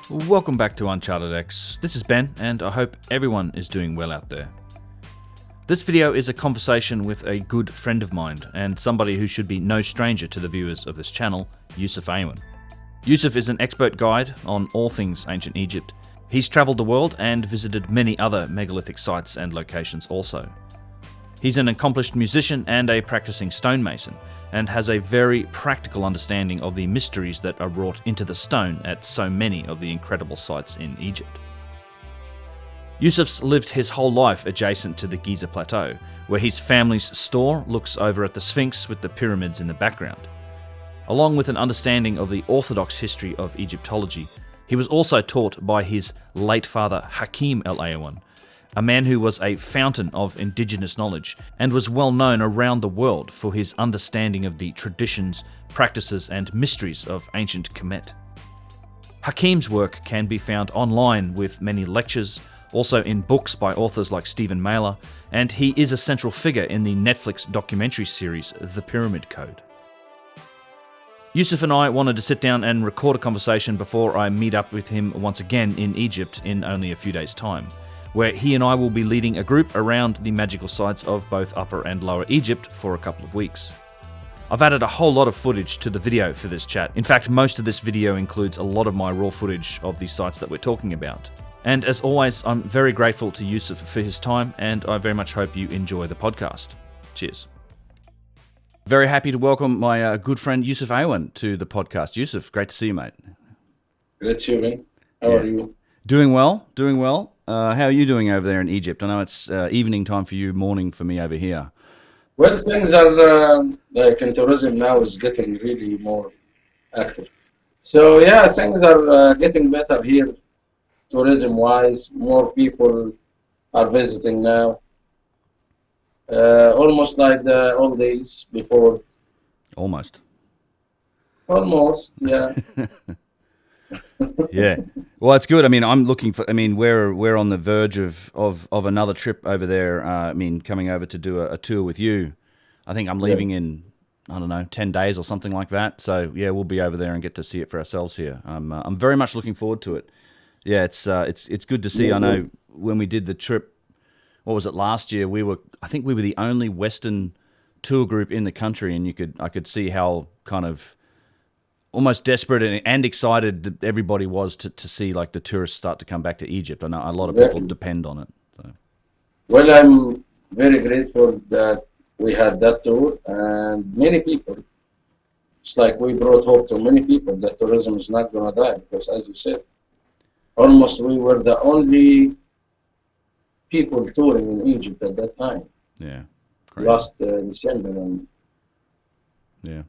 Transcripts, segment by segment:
Welcome back to UnchartedX. This is Ben, and I hope everyone is doing well out there. This video is a conversation with a good friend of mine, and somebody who should be no stranger to the viewers of this channel, Yousef Awyan. Yousef is an expert guide on all things ancient Egypt. He's travelled the world and visited many other megalithic sites and locations also. He's an accomplished musician and a practicing stonemason, and has a very practical understanding of the mysteries that are wrought into the stone at so many of the incredible sites in Egypt. Yousef's lived his whole life adjacent to the Giza Plateau, where his family's store looks over at the Sphinx with the pyramids in the background. Along with an understanding of the orthodox history of Egyptology, he was also taught by his late father Hakim El Ayawan, a man who was a fountain of indigenous knowledge and was well known around the world for his understanding of the traditions, practices and mysteries of ancient Kemet. Hakim's work can be found online with many lectures, also in books by authors like Stephen Mailer, and he is a central figure in the Netflix documentary series The Pyramid Code. Yousef and I wanted to sit down and record a conversation before I meet up with him once again in Egypt in only a few days' time, where he and I will be leading a group around the magical sites of both Upper and Lower Egypt for a couple of weeks. I've added a whole lot of footage to the video for this chat. In fact, most of this video includes a lot of my raw footage of the sites that we're talking about. And as always, I'm very grateful to Yousef for his time, and I very much hope you enjoy the podcast. Cheers. Very happy to welcome my good friend Yousef Awyan to the podcast. Yousef, great to see you, mate. Great to see you, man. How are you? Doing well. How are you doing over there in Egypt? I know it's evening time for you, morning for me over here. Well, things are like in tourism now is getting really more active. So yeah, things are getting better here, tourism-wise. More people are visiting now. Almost like the old days before. Almost, yeah. Yeah, well, it's good. I mean, we're on the verge of another trip over there. Coming over to do a tour with you. I think I'm leaving in, 10 days or something like that. So yeah, we'll be over there and get to see it for ourselves here. I'm very much looking forward to it. Yeah, it's good to see. I know when we did the trip, what was it, last year? I think we were the only Western tour group in the country, and I could see how kind of almost desperate and excited that everybody was to see like the tourists start to come back to Egypt. I know a lot of people depend on it. So. Well, I'm very grateful that we had that tour, and many people. It's like we brought hope to many people that tourism is not going to die, because as you said, almost we were the only people touring in Egypt at that time. Yeah. Last December. And yeah.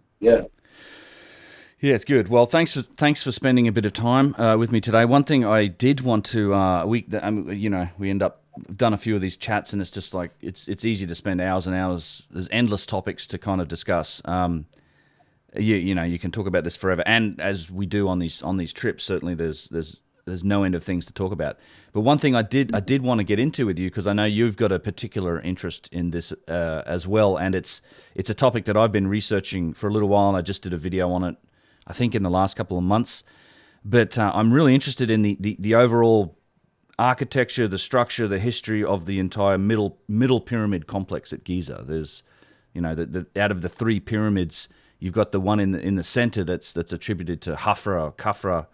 Yeah, it's good. Well, thanks for spending a bit of time with me today. One thing I did want to we end up done a few of these chats, and it's just like it's easy to spend hours and hours. There's endless topics to kind of discuss. You can talk about this forever, and as we do on these trips, certainly there's no end of things to talk about. But one thing I did want to get into with you, because I know you've got a particular interest in this as well, and it's a topic that I've been researching for a little while, and I just did a video on it, I think in the last couple of months. But I'm really interested in the overall architecture, the structure, the history of the entire middle pyramid complex at Giza. There's, out of the three pyramids, you've got the one in the center that's attributed to Khafra or Khafra.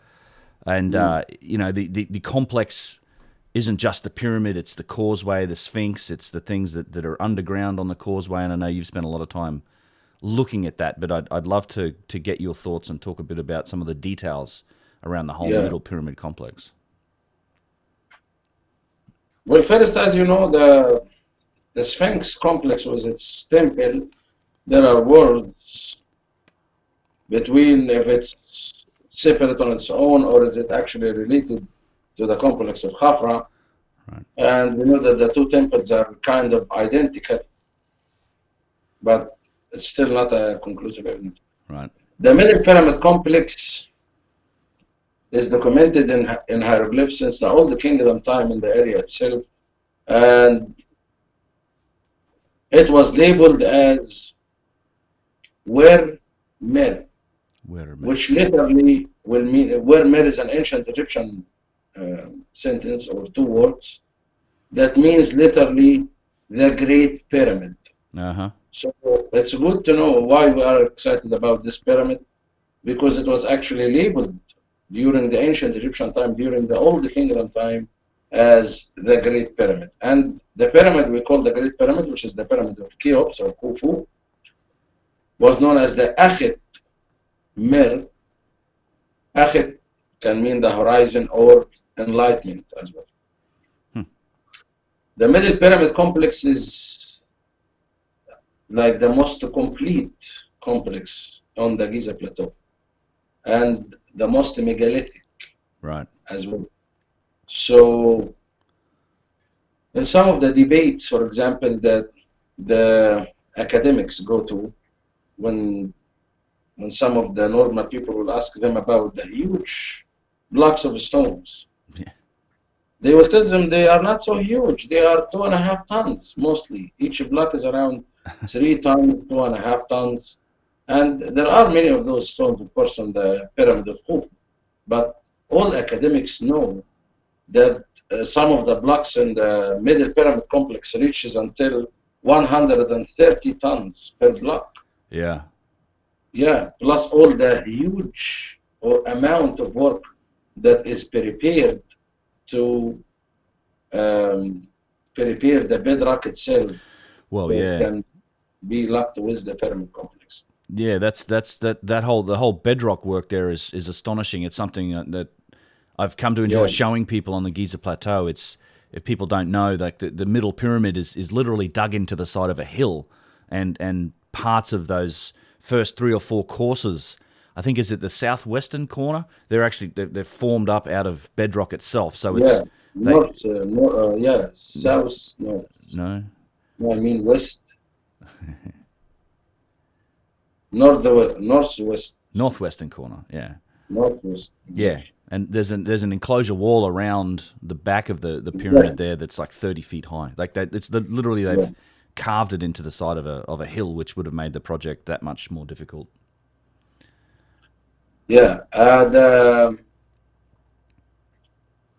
And, the complex isn't just the pyramid, it's the causeway, the Sphinx, it's the things that are underground on the causeway. And I know you've spent a lot of time looking at that, but I'd love to get your thoughts and talk a bit about some of the details around the whole middle pyramid complex. Well, first, as you know, the Sphinx complex was its temple. There are worlds between if it's separate on its own, or is it actually related to the complex of Khafra? Right. And we know that the two temples are kind of identical, but it's still not a conclusive evidence. Right. The middle pyramid complex is documented in hieroglyphs since the Old Kingdom time in the area itself, and it was labeled as Wer Mer, which literally where Mer is an ancient Egyptian sentence or two words that means literally the Great Pyramid. Uh-huh. So it's good to know why we are excited about this pyramid, because it was actually labeled during the ancient Egyptian time, during the Old Kingdom time, as the Great Pyramid. And the pyramid we call the Great Pyramid, which is the pyramid of Cheops or Khufu, was known as the Akhet Mer. Akhet can mean the horizon or enlightenment as well. The Middle Pyramid complex is like the most complete complex on the Giza Plateau, and the most megalithic, right, as well. So in some of the debates, for example, that the academics go to, when some of the normal people will ask them about the huge blocks of stones, they will tell them they are not so huge. They are 2.5 tons mostly. Each block is around 3 tons, 2.5 tons. And there are many of those stones, of course, on the pyramid of Khufu. But all academics know that some of the blocks in the Middle Pyramid complex reaches until 130 tons per block. Yeah. Yeah, plus all the huge amount of work that is prepared to prepare the bedrock itself. Well, that yeah. can be locked with the pyramid complex. Yeah, the whole bedrock work there is astonishing. It's something that I've come to enjoy showing people on the Giza Plateau. It's, if people don't know, like the middle pyramid is literally dug into the side of a hill, and parts of those first 3 or 4 courses, I think, is it the southwestern corner? They're formed up out of bedrock itself. So it's south, north. No, I mean west. Northwest. Northwestern corner, yeah. Northwest. Yeah, and there's an enclosure wall around the back of the pyramid there that's like 30 feet high. Like that, it's literally they've carved it into the side of a hill, which would have made the project that much more difficult. Yeah, the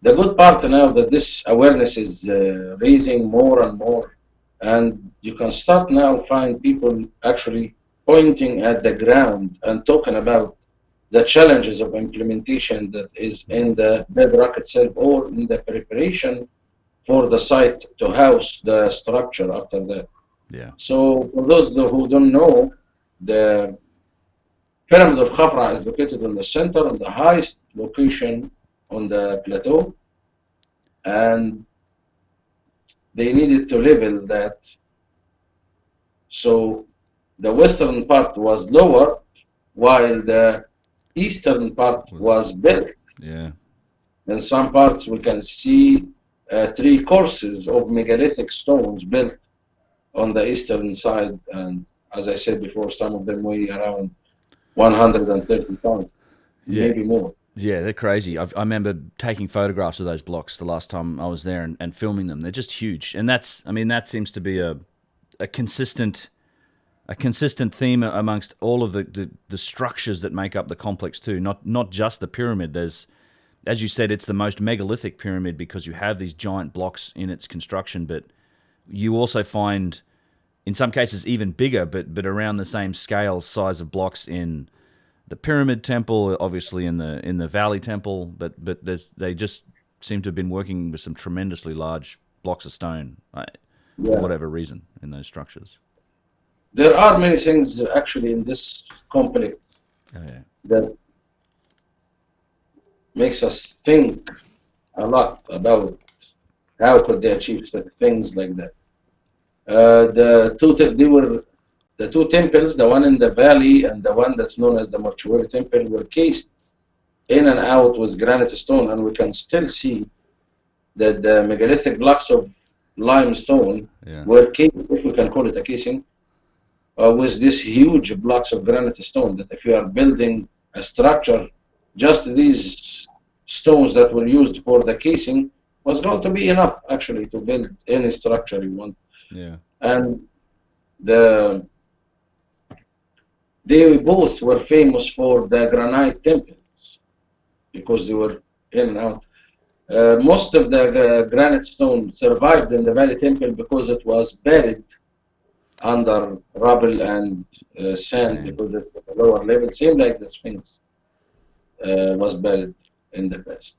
good part now that this awareness is raising more and more, and you can start now find people actually pointing at the ground and talking about the challenges of implementation that is in the bedrock itself or in the preparation for the site to house the structure after that. Yeah. So for those who don't know, the Pyramid of Khafra is located in the center, on the highest location on the plateau, and they needed to level that. So the western part was lower, while the eastern part was built. Yeah. In some parts we can see 3 courses of megalithic stones built on the eastern side, and as I said before, some of them weigh around 130 tons, maybe more. Yeah, they're crazy. I remember taking photographs of those blocks the last time I was there and filming them. They're just huge, and that seems to be a consistent theme amongst all of the structures that make up the complex too. Not just the pyramid. There's, as you said, it's the most megalithic pyramid because you have these giant blocks in its construction, but you also find, in some cases, even bigger, but around the same scale, size of blocks in the Pyramid Temple, obviously in the Valley Temple, but they just seem to have been working with some tremendously large blocks of stone for whatever reason in those structures. There are many things actually in this complex that makes us think a lot about how could they achieve such things like that. The two temples, the one in the valley and the one that's known as the mortuary temple, were cased in and out with granite stone, and we can still see that the megalithic blocks of limestone were cased, if we can call it a casing, with these huge blocks of granite stone, that if you are building a structure, just these stones that were used for the casing was going to be enough actually to build any structure you want. Yeah. And they both were famous for the granite temples. because they were in and out. Most of the granite stone survived in the Valley Temple because it was buried under rubble and sand because it's at a lower level, same like the Sphinx was buried in the past.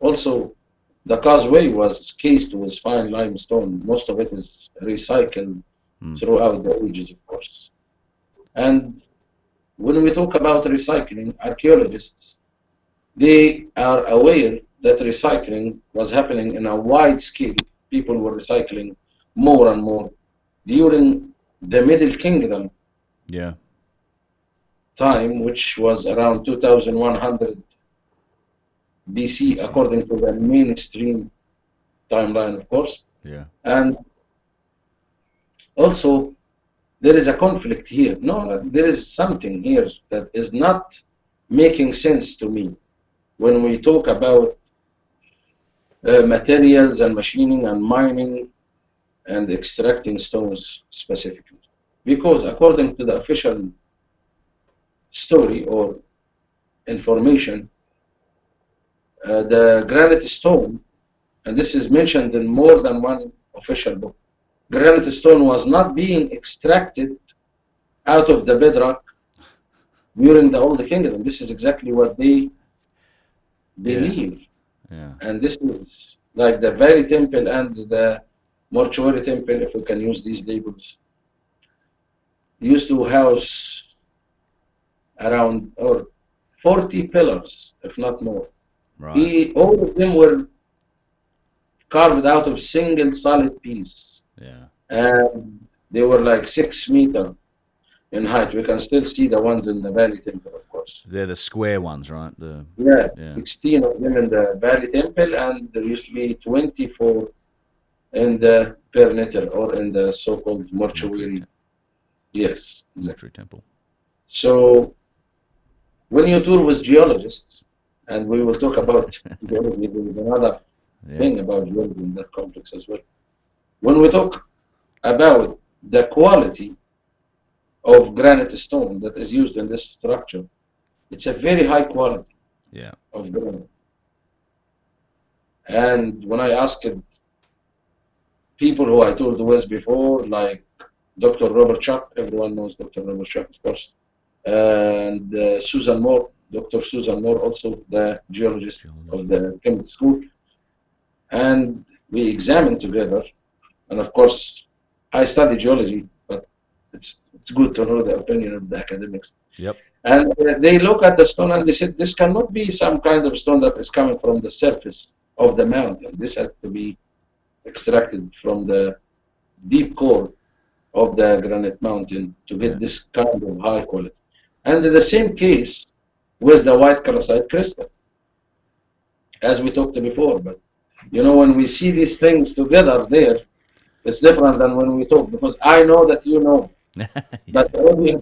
Also, the causeway was cased with fine limestone. Most of it is recycled throughout the ages, of course. And when we talk about recycling, archaeologists, they are aware that recycling was happening in a wide scale. People were recycling more and more during the Middle Kingdom time, which was around 2100 BC, according to the mainstream timeline, of course. And also, there is a conflict here. No, there is something here that is not making sense to me when we talk about materials and machining and mining and extracting stones specifically. Because according to the official story or information, the granite stone, and this is mentioned in more than one official book, granite stone was not being extracted out of the bedrock during the Old Kingdom. This is exactly what they believe. And this is like the Valley Temple and the Mortuary Temple, if we can use these labels, used to house around 40 pillars, if not more. All of them were carved out of single solid piece. And they were like 6 meters in height. We can still see the ones in the Valley Temple, of course. They're the square ones, right? 16 of them in the Valley Temple, and there used to be 24 in the perimeter, or in the so-called mortuary. Yes, Mortuary temple. So, when you tour with geologists, and we will talk about geology, there is another thing about geology in that complex as well. When we talk about the quality of granite stone that is used in this structure, it's a very high quality of granite. And when I asked people who I toured with before, like Dr. Robert Chuck, everyone knows Dr. Robert Chuck, of course, and Susan Moore, Dr. Susan Moore, also the geologist of the chemical school, and we examined together. And of course, I study geology, but it's good to know the opinion of the academics. And they look at the stone and they said, this cannot be some kind of stone that is coming from the surface of the mountain. This has to be extracted from the deep core of the granite mountain to get this kind of high quality. And in the same case with the white calcite crystal, as we talked before. But you know, when we see these things together there, it's different than when we talk, because I know that you know, but only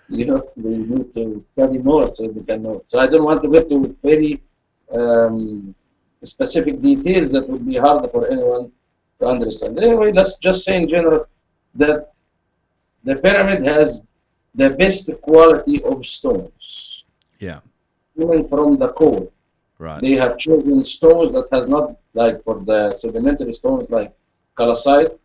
you know, we need to study more so we can know. So I don't want to get to very specific details that would be hard for anyone to understand. Anyway, let's just say in general that the pyramid has the best quality of stones. Even from the core. They have chosen stones that has not, like for the sedimentary stones like calcite,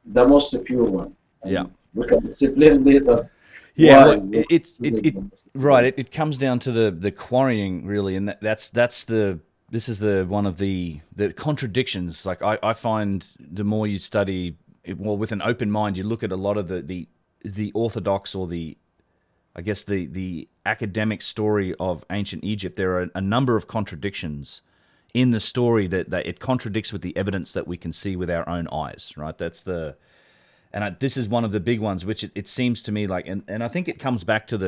the most pure one. And we can explain later. It comes down to the quarrying really, and this is one of the contradictions. Like I find the more you study, with an open mind, you look at a lot of the orthodox, or the academic story of ancient Egypt. There are a number of contradictions in the story that it contradicts with the evidence that we can see with our own eyes, right? This is one of the big ones, which it seems to me like, and I think it comes back to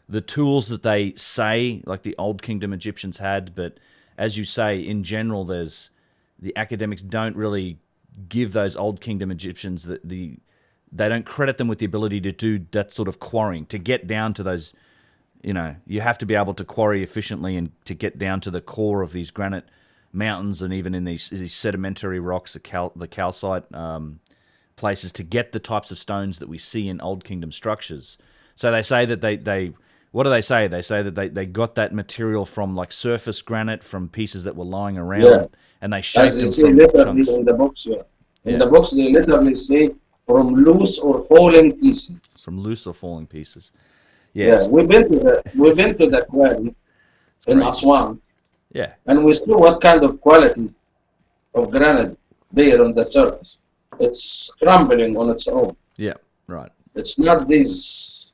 the tools that they say, like the Old Kingdom Egyptians had, but as you say, in general, the academics don't really give those Old Kingdom Egyptians they don't credit them with the ability to do that sort of quarrying, to get down to those, you have to be able to quarry efficiently and to get down to the core of these granite mountains, and even in these sedimentary rocks, the calcite places, to get the types of stones that we see in Old Kingdom structures. So they say that they what do they say? They say that they got that material from like surface granite from pieces that were lying around, Yeah. and they As shaped they them say from literally chunks. in the books, yeah. In Yeah. the books, they literally say from loose or falling pieces. From loose or falling pieces. Yeah, Yeah, we've been to the quarry it's in crazy. Aswan, Yeah, and we saw what kind of quality of granite there on the surface. It's crumbling on its own. yeah, right. It's not this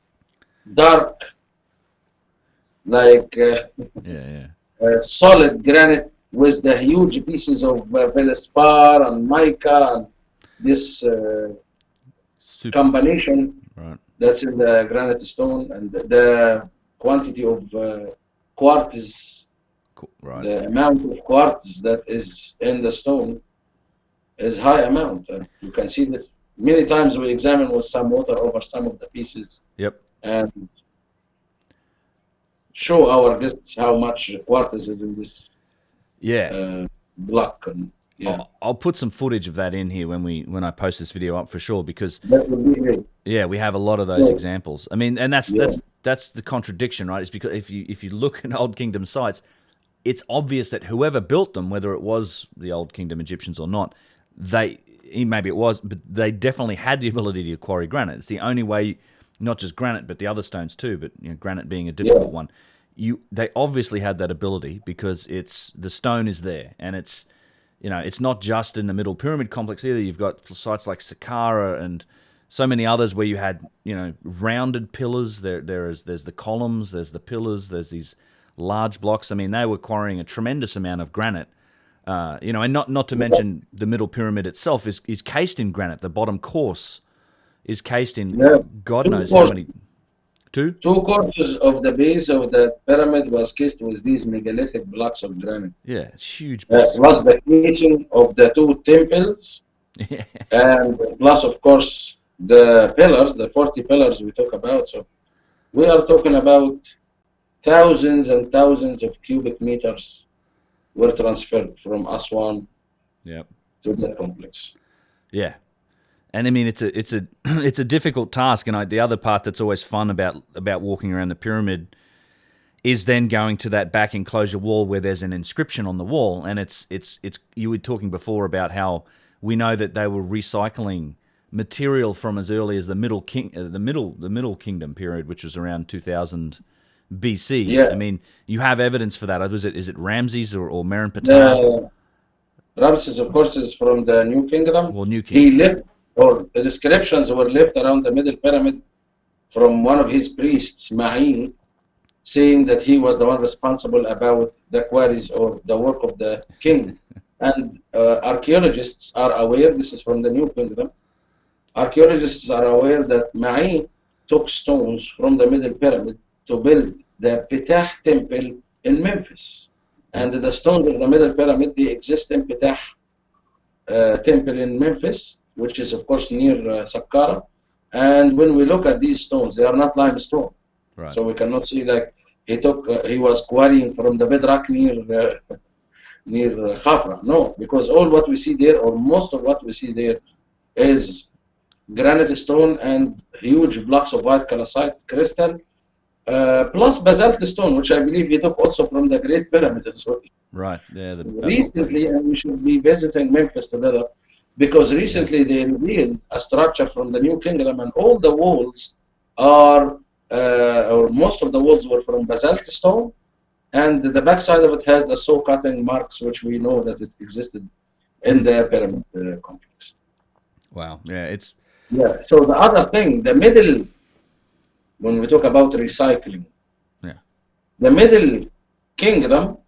dark, like Yeah. solid granite with the huge pieces of feldspar and mica and this Super. combination Right. that's in the granite stone, and the quantity of quartz, Cool. Right. the amount of quartz that is in the stone is high amount. You can see this many times. We examine with some water over some of the pieces Yep. and show our guests how much quartz is in this Yeah. block. And yeah, I'll put some footage of that in here when I post this video up for sure, because that would be great. yeah, we have a lot of those Yeah. examples. I mean, and that's the contradiction, right? It's because if you look at Old Kingdom sites, it's obvious that whoever built them, whether it was the Old Kingdom Egyptians or not, maybe it was, but they definitely had the ability to quarry granite. It's the only way, not just granite, but the other stones too. But granite being a difficult one, they obviously had that ability because the stone is there, and it's it's not just in the Middle Pyramid complex either. You've got sites like Saqqara and so many others where you had rounded pillars. There's the columns, there's the pillars, there's these large blocks. I mean, they were quarrying a tremendous amount of granite. And not to mention the Middle Pyramid itself is cased in granite. The bottom course is cased in God knows how many. Two courses of the base of the pyramid was cased with these megalithic blocks of granite. Yeah, it's huge. Was the casing of the two temples, and plus, of course, the pillars, the 40 pillars we talk about. So we are talking about thousands and thousands of cubic meters were transferred from Aswan to that complex. Yeah. And I mean, it's a difficult task, and the other part that's always fun about walking around the pyramid is then going to that back enclosure wall where there's an inscription on the wall, and it's you were talking before about how we know that they were recycling material from as early as the Middle Kingdom period, which was around 2000 BC. Yeah. I mean, you have evidence for that. Is it Ramses or Merenptah? Ramses, of course, is from the New Kingdom. Well, New Kingdom. He lived, or the descriptions were left around the Middle Pyramid from one of his priests, Ma'in, saying that he was the one responsible about the quarries or the work of the king. And archaeologists are aware, this is from the New Kingdom, archaeologists are aware that Ma'in took stones from the Middle Pyramid to build the Ptah temple in Memphis. And the stones of the Middle Pyramid, they exist in Ptah temple in Memphis, which is, of course, near Saqqara. And when we look at these stones, they are not limestone. Right. So we cannot see like he was quarrying from the bedrock near Khafra. No, because all what we see there, or most of what we see there, is granite stone and huge blocks of white calcite crystal, plus basalt stone, which I believe he took also from the Great Pyramid as well. Right. Yeah. Recently, and we should be visiting Memphis together, because recently they revealed a structure from the New Kingdom, and all the walls are, or most of the walls were from basalt stone, and the backside of it has the saw cutting marks, which we know that it existed in the pyramid complex. Wow. Yeah. So the other thing, the middle, when we talk about recycling, the Middle Kingdom,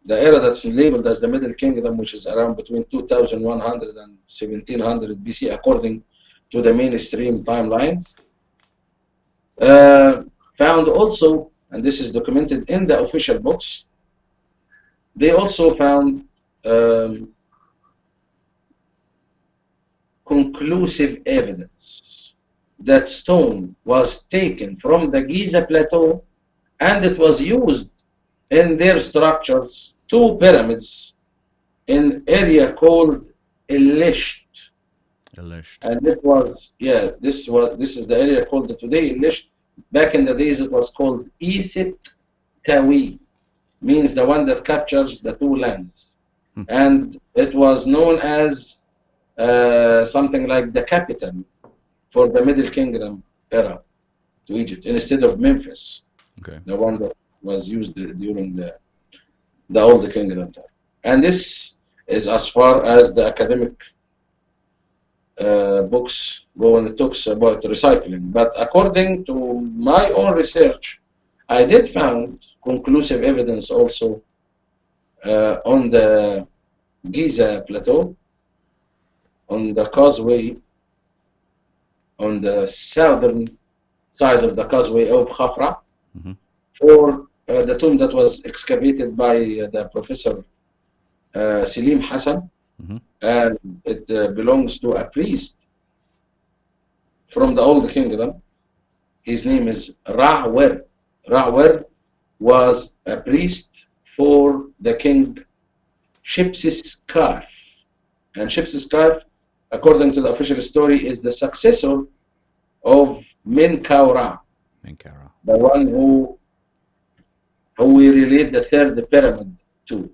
the era that's labeled as the Middle Kingdom, which is around between 2100 and 1700 BC, according to the mainstream timelines, found also, and this is documented in the official books, they also found conclusive evidence that stone was taken from the Giza Plateau and it was used in their structures, two pyramids in area called Elisht. And this is the area called today Elisht, back in the days it was called Ethit Tawi, means the one that captures the two lands. And it was known as something like the capital for the Middle Kingdom era to Egypt, instead of Memphis, the one that was used during the Old Kingdom time. And this is as far as the academic books go, and it talks about recycling. But according to my own research, I did found conclusive evidence also on the Giza Plateau, on the causeway, on the southern side of the causeway of Khafra, for the tomb that was excavated by the Professor Selim Hassan, and it belongs to a priest from the Old Kingdom. His name is Ra'wer. Ra'wer was a priest for the king Shipsis Kaf. And Shipsis Kaf, according to the official story, is the successor of Menkaura, the one who we relate the third pyramid to.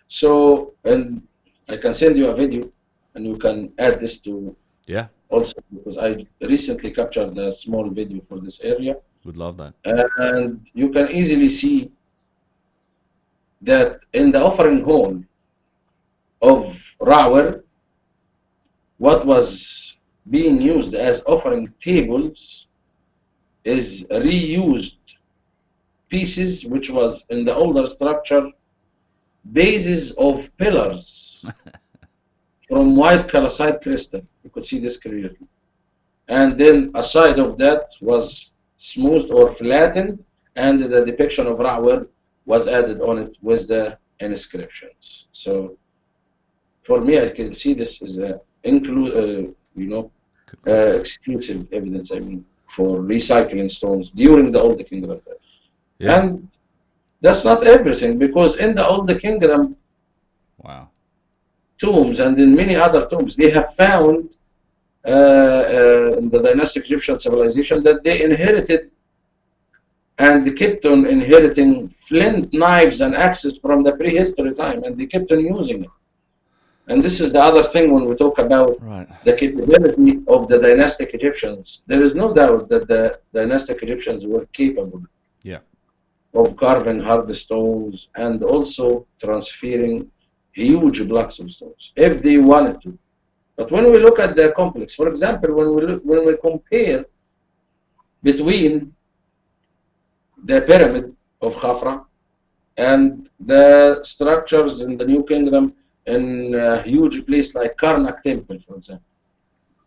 So, and I can send you a video, and you can add this to also, because I recently captured a small video for this area. Would love that. And you can easily see that in the offering hall of Ra'wer, what was being used as offering tables is reused pieces which was in the older structure, bases of pillars from white calcite crystal. You could see this clearly. And then a side of that was smoothed or flattened, and the depiction of Ra'wer was added on it with the inscriptions. So for me, I can see this is a exclusive evidence, I mean, for recycling stones during the Old Kingdom. And that's not everything, because in the Old Kingdom tombs and in many other tombs, they have found in the dynastic Egyptian civilization that they inherited and kept on inheriting flint knives and axes from the prehistory time, and they kept on using it. And this is the other thing when we talk about the capability of the dynastic Egyptians. There is no doubt that the dynastic Egyptians were capable of carving hard stones and also transferring huge blocks of stones if they wanted to. But when we look at the complex, for example, when we compare between the pyramid of Khafra and the structures in the New Kingdom in a huge place like Karnak Temple, for example,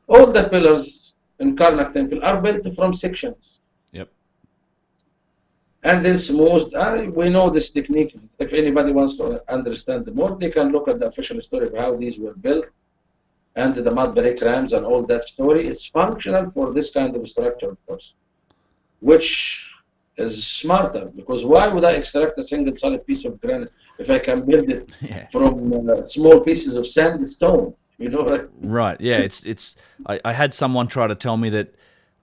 all the pillars in Karnak Temple are built from sections. And then smoothed. We know this technique. If anybody wants to understand more, they can look at the official story of how these were built and the mud brick rams and all that story. It's functional for this kind of structure, of course, which is smarter, because why would I extract a single solid piece of granite if I can build it from small pieces of sandstone? You know, right? Yeah, it's. I had someone try to tell me that.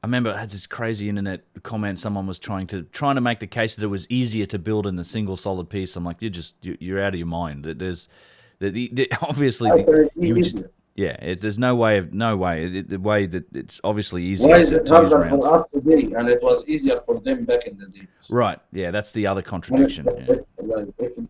I remember I had this crazy internet comment. Someone was trying to make the case that it was easier to build in a single solid piece. I'm like, you're out of your mind. There's obviously there's no way. The way that it's obviously easier. Why is it harder for us today, and it was easier for them back in the day? Right. Yeah, that's the other contradiction.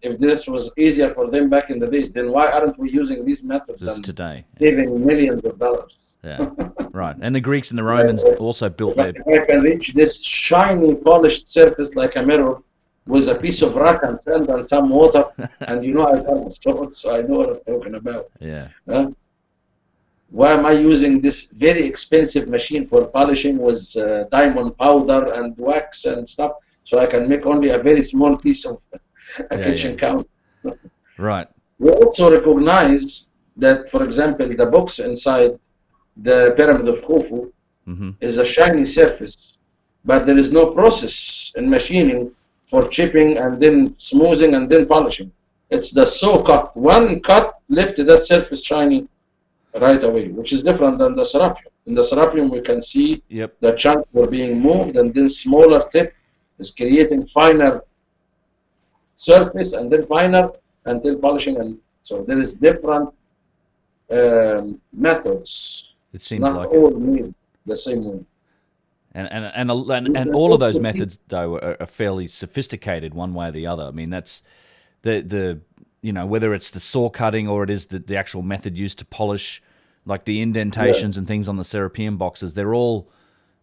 If this was easier for them back in the days, then why aren't we using these methods today, saving millions of dollars? Yeah, right. And the Greeks and the Romans also built their... I can reach this shiny, polished surface like a mirror with a piece of rock and sand and some water, and you know I have stones, so I know what I'm talking about. Yeah. Why am I using this very expensive machine for polishing with diamond powder and wax and stuff, so I can make only a very small piece of a kitchen counter? Right. We also recognize that, for example, the box inside the pyramid of Khufu is a shiny surface, but there is no process in machining for chipping and then smoothing and then polishing. It's the saw cut. One cut left that surface shiny, right away, which is different than the Serapeum. In the Serapeum, we can see the chunks were being moved, and then smaller tip is creating finer surface, and then finer until polishing. And so there is different methods. It seems not like all made the same way. And all of those methods, though, are fairly sophisticated one way or the other. I mean, that's the whether it's the saw cutting or it is the actual method used to polish, like the indentations and things on the Serapeum boxes, they're all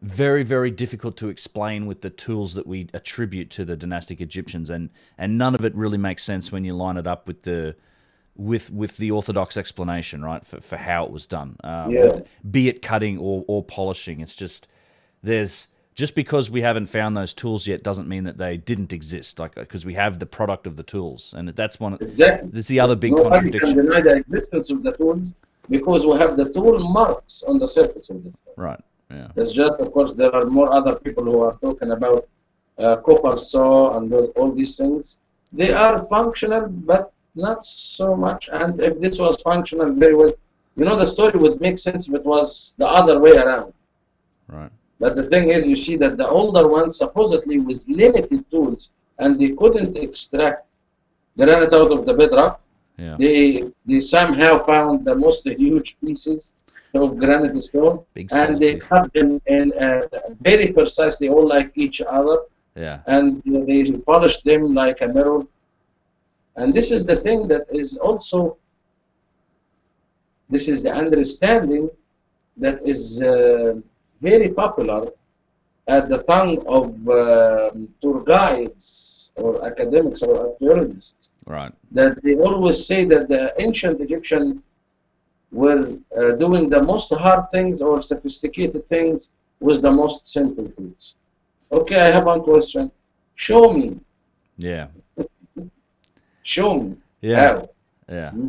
very, very difficult to explain with the tools that we attribute to the dynastic Egyptians, and none of it really makes sense when you line it up with the orthodox explanation, right, for how it was done. Be it cutting or polishing, it's just just because we haven't found those tools yet doesn't mean that they didn't exist. Like, because we have the product of the tools, and that's one. Exactly. That's the other big contradiction. Nobody can deny the existence of the tools because we have the tool marks on the surface of the tool. Right. Yeah. It's just, of course, there are more other people who are talking about copper saw and all these things. They are functional, but not so much. And if this was functional very well, the story would make sense if it was the other way around. Right. But the thing is, you see that the older ones, supposedly with limited tools, and they couldn't extract granite out of the bedrock. Yeah. They somehow found the most huge pieces of granite stone, and they cut them in very precisely, all like each other. Yeah. And they polished them like a mirror. And this is the thing that is also, this is the understanding that is very popular at the tongue of tour guides or academics or archaeologists. Right. That they always say that the ancient Egyptian were doing the most hard things or sophisticated things with the most simple tools. Okay, I have one question. Show me. Yeah. Show me. Yeah. How. Yeah. Mm-hmm.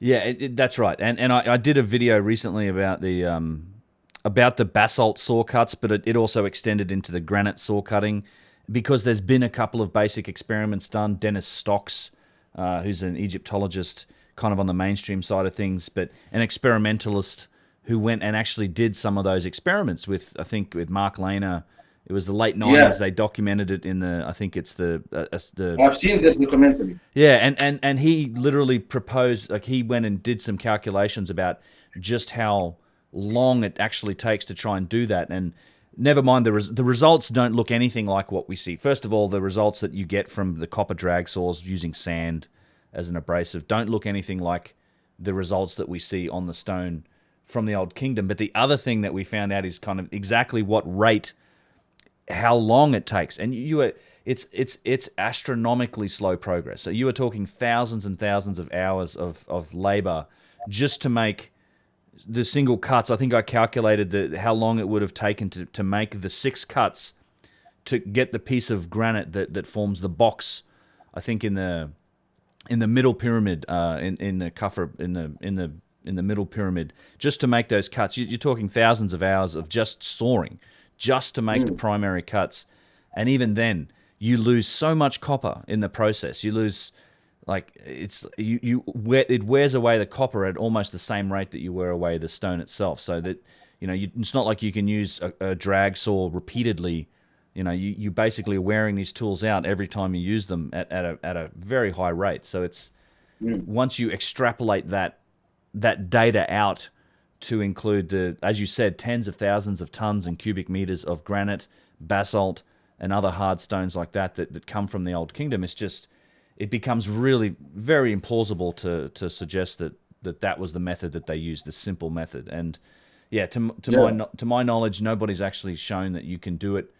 Yeah, that's right. And I did a video recently about the basalt saw cuts, but it also extended into the granite saw cutting, because there's been a couple of basic experiments done. Dennis Stocks, who's an Egyptologist, kind of on the mainstream side of things, but an experimentalist who went and actually did some of those experiments with Mark Lehner. It was the late 90s. Yeah. They documented it in I've seen this documentary. Yeah, and he literally proposed, like, he went and did some calculations about just how long it actually takes to try and do that. And never mind, the results don't look anything like what we see. First of all, the results that you get from the copper drag saws using sand as an abrasive don't look anything like the results that we see on the stone from the Old Kingdom. But the other thing that we found out is kind of exactly what rate, how long it takes. And it's astronomically slow progress. So you are talking thousands and thousands of hours of labor just to make the single cuts. I think I calculated how long it would have taken to make the 6 cuts to get the piece of granite that forms the box. I think in the middle pyramid, in the Khafre, in the middle pyramid, just to make those cuts, you're talking thousands of hours of just sawing, just to make the primary cuts. And even then, you lose so much copper in the process. You lose, like, it wears away the copper at almost the same rate that you wear away the stone itself. So that, it's not like you can use a drag saw repeatedly. You basically are wearing these tools out every time you use them at a very high rate. So it's once you extrapolate that data out to include as you said, tens of thousands of tons and cubic meters of granite, basalt, and other hard stones like that come from the Old Kingdom, it becomes really very implausible to suggest that was the method that they used, the simple method. And yeah, to my knowledge, nobody's actually shown that you can do it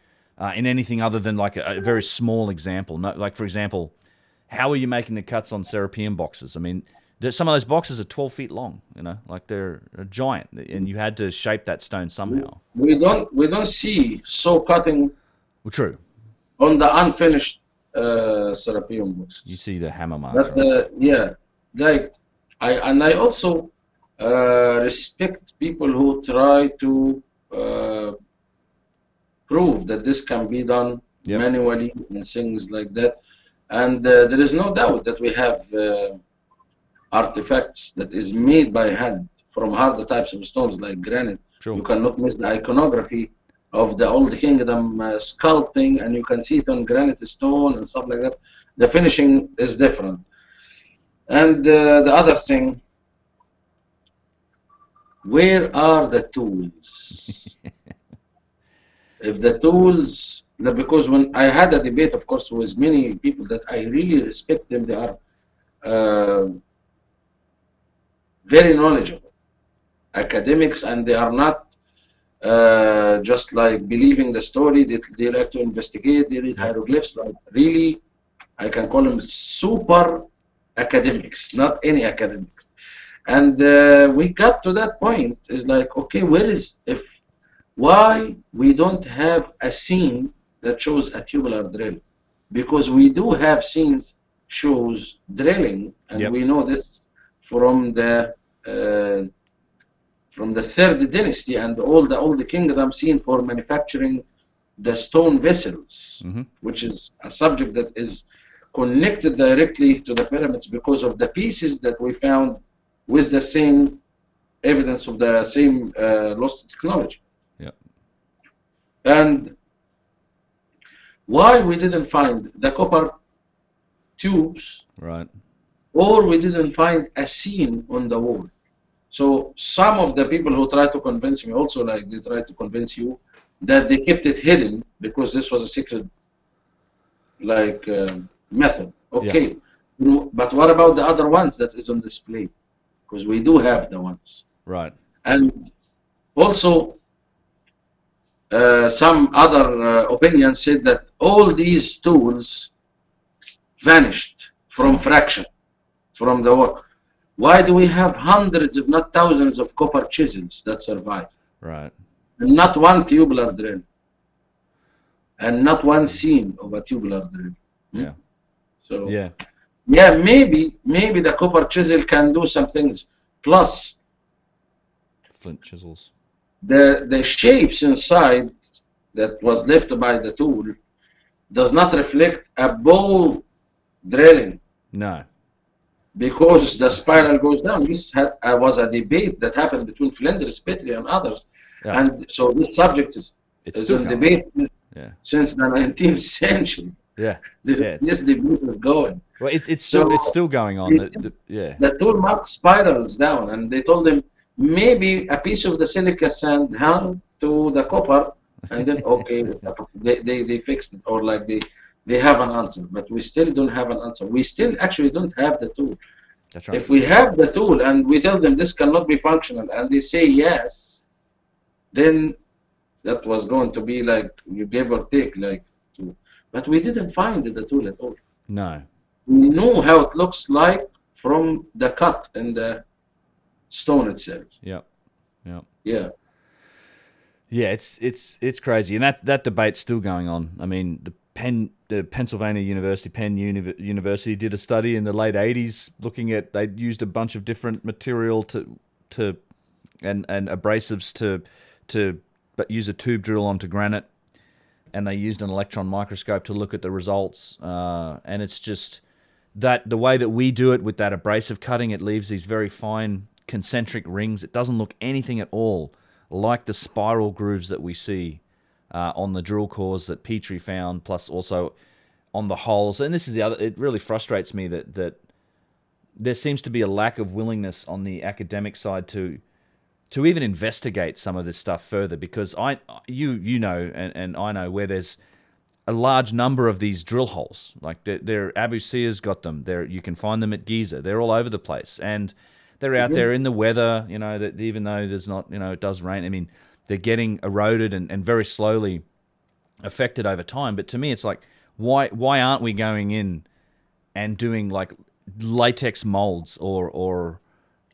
in anything other than like a very small example. No, like, for example, how are you making the cuts on Serapeum boxes? I mean, some of those boxes are 12 feet long, like they're giant, and you had to shape that stone somehow. We don't see saw cutting. Well, true. On the unfinished Serapeum boxes. You see the hammer marks. But right? I also respect people who try to prove that this can be done manually and things like that. And there is no doubt that we have artifacts that is made by hand from hard types of stones like granite. Sure. You cannot miss the iconography of the Old Kingdom sculpting, and you can see it on granite stone and stuff like that. The finishing is different. And the other thing, where are the tools? If the tools, because when I had a debate, of course, with many people that I really respect them, they are very knowledgeable academics, and they are not just like believing the story. They like to investigate. They read hieroglyphs. Like really, I can call them super academics, not any academics. And we got to that point. It's like, okay, why we don't have a scene that shows a tubular drill? Because we do have scenes shows drilling, and we know this from the third dynasty and all the kingdom seen for manufacturing the stone vessels, which is a subject that is connected directly to the pyramids because of the pieces that we found with the same evidence of the same lost technology. And why we didn't find the copper tubes, right, or we didn't find a scene on the wall. So some of the people who try to convince me also, like they try to convince you, that they kept it hidden because this was a secret like method. Okay, but what about the other ones that is on display? Because we do have the ones. Right. And also some other opinions said that all these tools vanished from fraction, from the work. Why do we have hundreds, if not thousands, of copper chisels that survive? Right. And not one tubular drill. And not one scene of a tubular drill. Yeah. So maybe the copper chisel can do some things. Plus, flint chisels. The shapes inside that was left by the tool does not reflect a bow drilling. No. Because the spiral goes down. This was a debate that happened between Flinders, Petrie, and others. Yeah. And so this subject is in debate since the 19th century. Yeah. This debate is going. Well, it's still going on. The tool mark spirals down, and they told him maybe a piece of the silica sand hung to the copper, and then they fixed it, or like they have an answer, but we still don't have an answer. We still actually don't have the tool. That's right. If we have the tool and we tell them this cannot be functional, and they say yes, then that was going to be like you give or take, like. But we didn't find the tool at all. No. We know how it looks like from the cut in the stone itself. Yeah. Yeah, it's crazy, and that debate's still going on. I mean, the Pennsylvania University, Penn University did a study in the late 80s looking at, they used a bunch of different material and abrasives to use a tube drill onto granite, and they used an electron microscope to look at the results, and it's just that the way that we do it with that abrasive cutting, it leaves these very fine concentric rings. It doesn't look anything at all like the spiral grooves that we see on the drill cores that Petrie found, plus also on the holes. And this is the other, it really frustrates me that there seems to be a lack of willingness on the academic side to even investigate some of this stuff further, because you know and I know where there's a large number of these drill holes. Like Abu Sia's got them. You can find them at Giza. They're all over the place, and they're out there in the weather. You know, that even though there's not, it does rain. I mean, they're getting eroded and very slowly affected over time. But to me, it's like, why aren't we going in and doing like latex molds or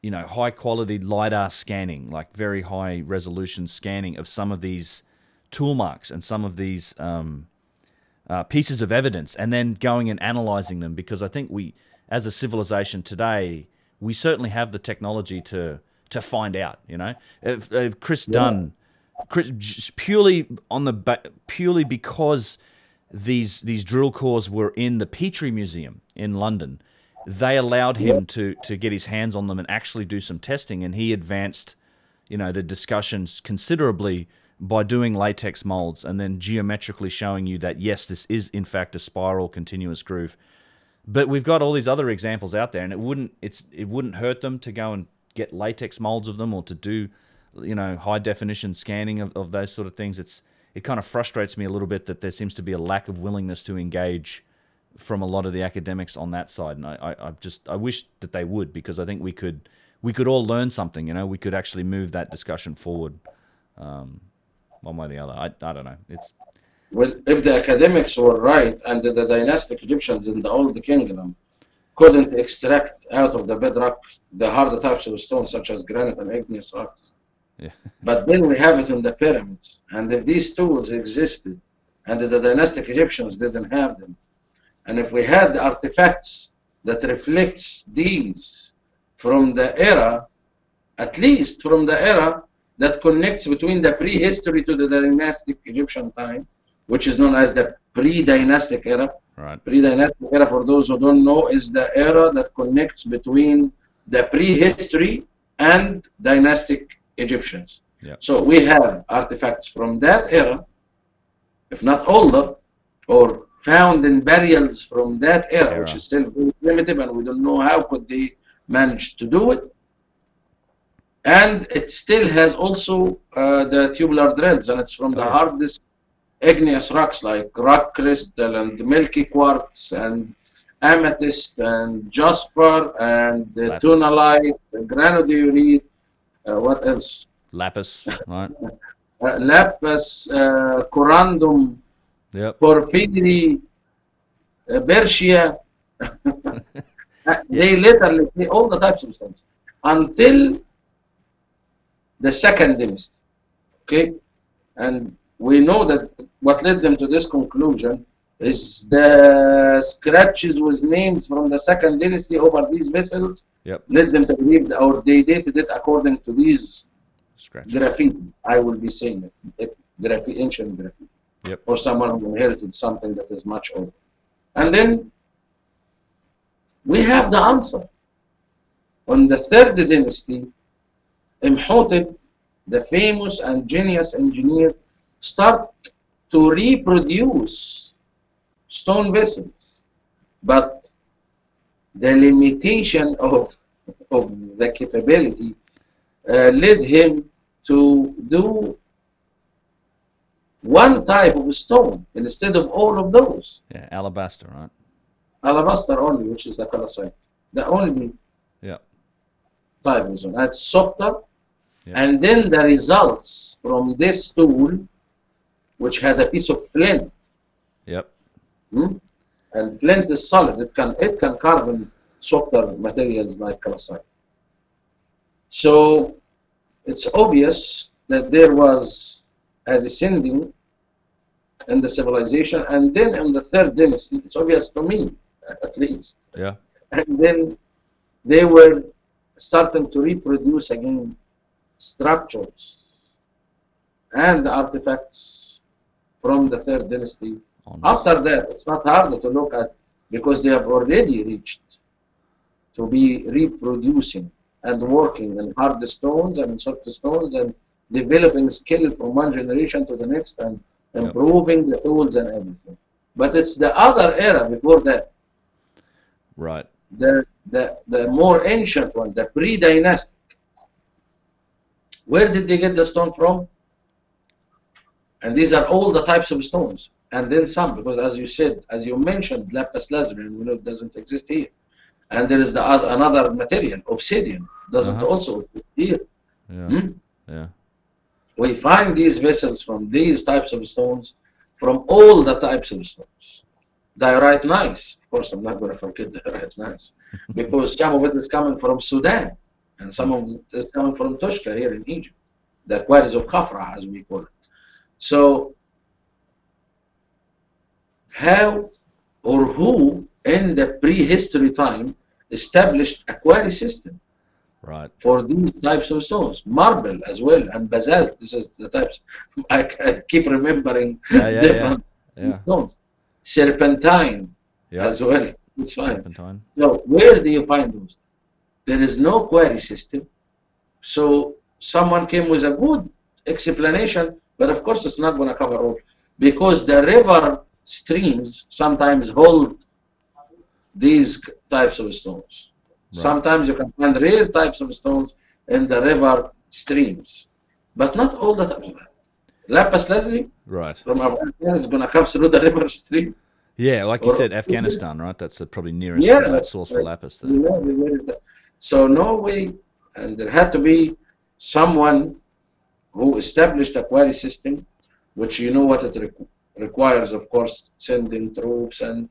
high quality LiDAR scanning, like very high resolution scanning of some of these tool marks and some of these pieces of evidence, and then going and analyzing them? Because I think we, as a civilization today, we certainly have the technology to find out. If Chris Dunn, purely because these drill cores were in the Petrie Museum in London, they allowed him to get his hands on them and actually do some testing, and he advanced, the discussions considerably by doing latex molds and then geometrically showing you that, yes, this is in fact a spiral continuous groove. But we've got all these other examples out there, and it wouldn't hurt them to go and get latex molds of them, or to do, high definition scanning of those sort of things. It kind of frustrates me a little bit that there seems to be a lack of willingness to engage from a lot of the academics on that side, and I wish that they would, because I think we could all learn something. We could actually move that discussion forward, one way or the other. I don't know. Well, if the academics were right, and the dynastic Egyptians in the Old Kingdom couldn't extract out of the bedrock the harder types of stone, such as granite and igneous rocks, but then we have it in the pyramids, and if these tools existed, and the dynastic Egyptians didn't have them, and if we had artifacts that reflects these from the era, at least from the era that connects between the prehistory to the dynastic Egyptian time, which is known as the pre-dynastic era. Right. Pre-dynastic era, for those who don't know, is the era that connects between the prehistory and dynastic Egyptians. Yep. So we have artifacts from that era, if not older, or found in burials from that era, which is still very primitive, and we don't know how could they manage to do it. And it still has also the tubular dreads, and it's from the hardest igneous rocks like rock crystal and milky quartz and amethyst and jasper and tunalite, granodiorite, what else? Lapis, right? Lapis, corundum, porphyry, bercia. They literally say all the types of stones until the second dynasty. Okay, and we know that what led them to this conclusion is the scratches with names from the second dynasty over these vessels. Led them to believe, or they dated it according to these scratches. Graffiti. I will be saying it, ancient graffiti, or someone who inherited something that is much older. And then we have the answer. On the third dynasty, Imhotep, the famous and genius engineer, start to reproduce stone vessels, but the limitation of the capability led him to do one type of stone instead of all of those. Alabaster, right? Alabaster only, which is the calcite. The only type of stone. That's softer. And then the results from this tool, which had a piece of flint. And flint is solid. It can carve in softer materials like calcite. So it's obvious that there was a descending in the civilization, and then in the third dynasty, it's obvious to me, at least. And then they were starting to reproduce again structures and artifacts from the third dynasty. After that, it's not hard to look at, because they have already reached to be reproducing and working in hard stones and soft stones and developing skill from one generation to the next and improving the tools and everything. But it's the other era before that. Right. The more ancient one, the pre-dynastic. Where did they get the stone from? And these are all the types of stones. And then some, because as you said, as you mentioned, lapis lazuli, and we know it doesn't exist here. And there is another material, obsidian, doesn't also exist here. We find these vessels from these types of stones, from all the types of stones. Diorite gneiss, of course, I'm not going to forget diorite gneiss, because some of it is coming from Sudan, and some of it is coming from Tushka here in Egypt, the quarries of Khafra, as we call it. So, how or who in the prehistory time established a quarry system for these types of stones? Marble as well, and basalt. This is the types. I keep remembering different stones. Serpentine as well. It's fine. Serpentine. So where do you find those? There is no quarry system. So someone came with a good explanation, but of course it's not going to cover all, because the river streams sometimes hold these types of stones. Right. Sometimes you can find rare types of stones in the river streams, but not all the time. Lapis lazuli Right. from Afghanistan is going to come through the river stream. Yeah, like you Or- said, Afghanistan, right? That's the probably nearest Yeah, source for lapis there. So no way, and there had to be someone who established a quarry system, which you know what it requires, of course, sending troops and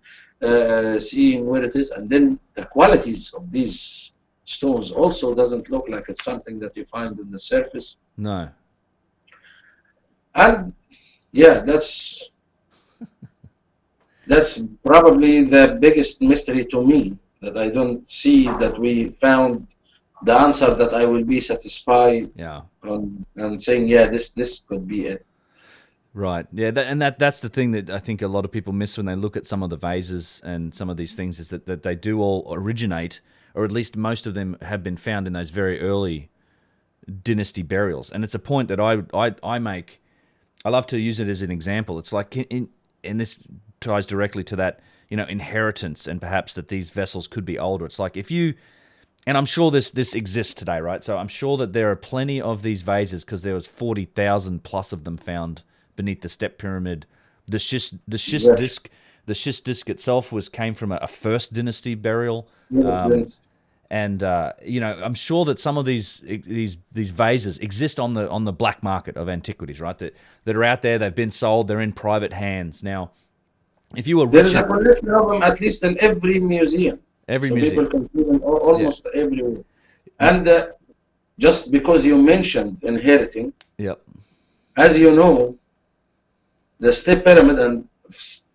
seeing where it is, and then the qualities of these stones also doesn't look like it's something that you find on the surface. No. And yeah, that's probably the biggest mystery to me, that I don't see that we found the answer that I will be satisfied Yeah. on, and saying, yeah, this could be it. Right. Yeah. That's the thing that I think a lot of people miss when they look at some of the vases and some of these things, is that they do all originate, or at least most of them have been found in those very early dynasty burials. And it's a point that I make. I love to use it as an example. It's like and this ties directly to that, inheritance, and perhaps that these vessels could be older. It's like if you, and I'm sure this exists today, right? So I'm sure that there are plenty of these vases, because there was 40,000 plus of them found beneath the step pyramid. The schist disc itself came from a first dynasty burial. And I'm sure that some of these vases exist on the black market of antiquities, right? That are out there. They've been sold. They're in private hands now. If you were There rich, is a collection of them at least in every museum. People can see them almost everywhere. And just because you mentioned inheriting, yep, as you know, the step pyramid, and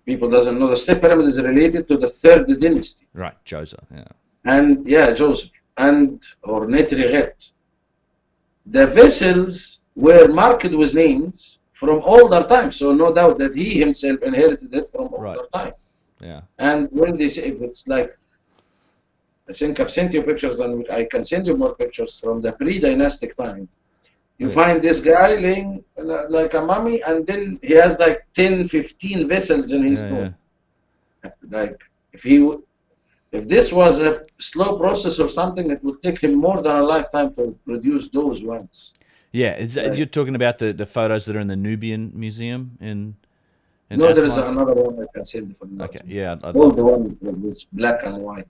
people doesn't know, the step pyramid is related to the third dynasty. right, Joseph, yeah. And Joseph or Netriget. The vessels were marked with names from older times, so no doubt that he himself inherited it from older time. Yeah. And when they say, it's like, I think I've sent you pictures, and I can send you more pictures from the pre-dynastic time. You find this guy laying like a mummy, and then he has like 10, 15 vessels in his tomb. Yeah. Like if this was a slow process or something, it would take him more than a lifetime to produce those ones. Yeah, you're talking about the photos that are in the Nubian Museum in no, Aswan? there is another one I can send you for you. Okay, yeah, I'd all love the one with black and white.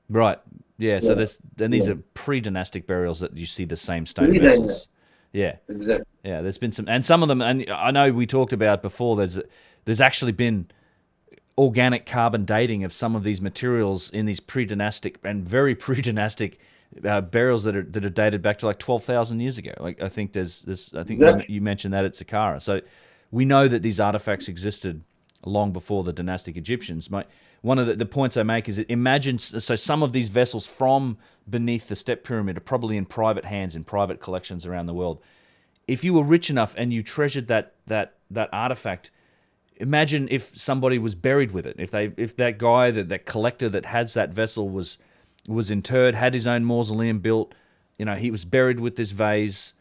Right, yeah. So these are pre-dynastic burials that you see the same stone vessels. Yeah, exactly. Yeah, there's been some of them, and I know we talked about before. There's actually been organic carbon dating of some of these materials in these pre-dynastic and very pre-dynastic burials that are dated back to like 12,000 years ago. Like I think there's this. I think you mentioned that at Saqqara. So we know that these artifacts existed long before the dynastic Egyptians. One of the points I make is that imagine, so some of these vessels from beneath the step pyramid are probably in private hands, in private collections around the world. If you were rich enough and you treasured that artifact, imagine if somebody was buried with it. If that guy, that collector that has that vessel was interred, had his own mausoleum built, he was buried with this vase,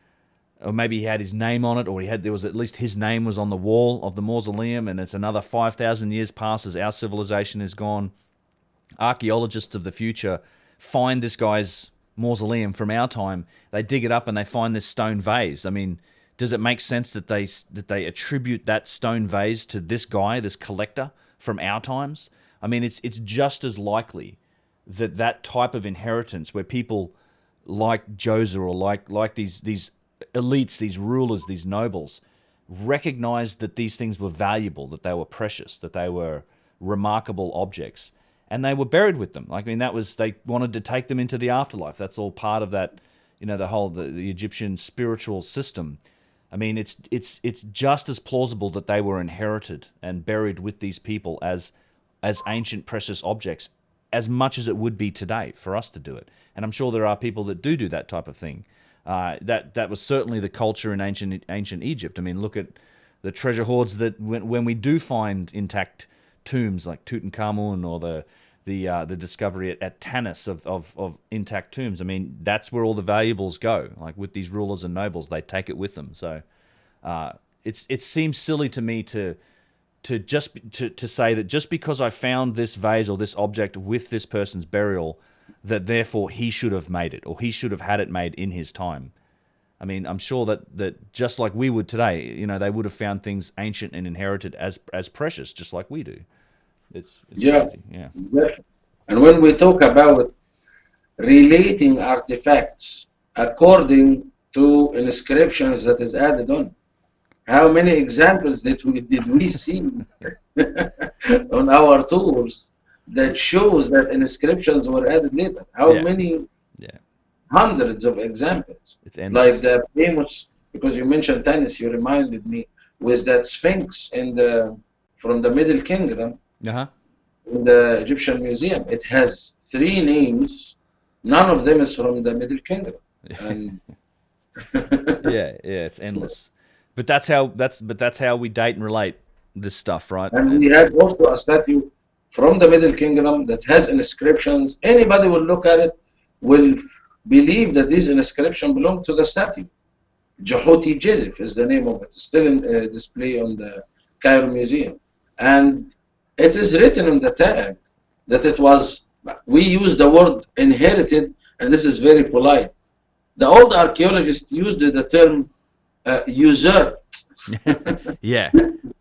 or maybe he had his name on it, or there was at least his name was on the wall of the mausoleum, and it's another 5,000 years passes, our civilization is gone. Archaeologists of the future find this guy's mausoleum from our time. They dig it up and they find this stone vase. I mean, does it make sense that they attribute that stone vase to this guy, this collector from our times? I mean, it's just as likely that type of inheritance, where people like Joseph or like these elites, these rulers, these nobles, recognized that these things were valuable, that they were precious, that they were remarkable objects, and they were buried with them. I mean, they wanted to take them into the afterlife. That's all part of that, the Egyptian spiritual system. I mean, it's just as plausible that they were inherited and buried with these people as ancient precious objects, as much as it would be today for us to do it. And I'm sure there are people that do that type of thing. That was certainly the culture in ancient Egypt. I mean, look at the treasure hoards that when we do find intact tombs like Tutankhamun or the discovery at Tanis of intact tombs. I mean, that's where all the valuables go. Like with these rulers and nobles, they take it with them. So it seems silly to me to say that just because I found this vase or this object with this person's burial, that therefore he should have made it or he should have had it made in his time. I mean, I'm sure that just like we would today, you know, they would have found things ancient and inherited as precious, just like we do. It's crazy. Yeah. And when we talk about relating artifacts according to inscriptions that is added on, how many examples did we see on our tours that shows that inscriptions were added later? How many? Yeah. Hundreds of examples. It's endless. Like the famous, because you mentioned Tanis, you reminded me with that Sphinx from the Middle Kingdom. In the Egyptian Museum. It has 3 names. None of them is from the Middle Kingdom. And it's endless. But that's how we date and relate this stuff, right? And we have also a statue from the Middle Kingdom that has inscriptions. Anybody will look at it will believe that these inscriptions belong to the statue. Jehuti Jedif is the name of it. It's still in display on the Cairo Museum. And it is written in the tag that it was, we use the word inherited, and this is very polite. The old archaeologists used the term usurped. Yeah,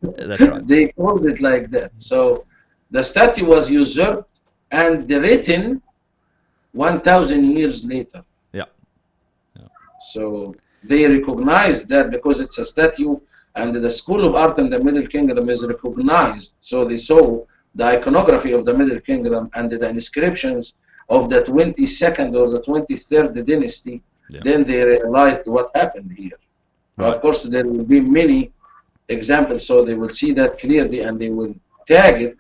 that's right. They called it like that. So the statue was usurped and written 1,000 years later. Yeah. So they recognized that because it's a statue, and the School of Art in the Middle Kingdom is recognized. So they saw the iconography of the Middle Kingdom and the inscriptions of the 22nd or the 23rd dynasty. Yeah. Then they realized what happened here. Right. Of course, there will be many examples, so they will see that clearly, and they will tag it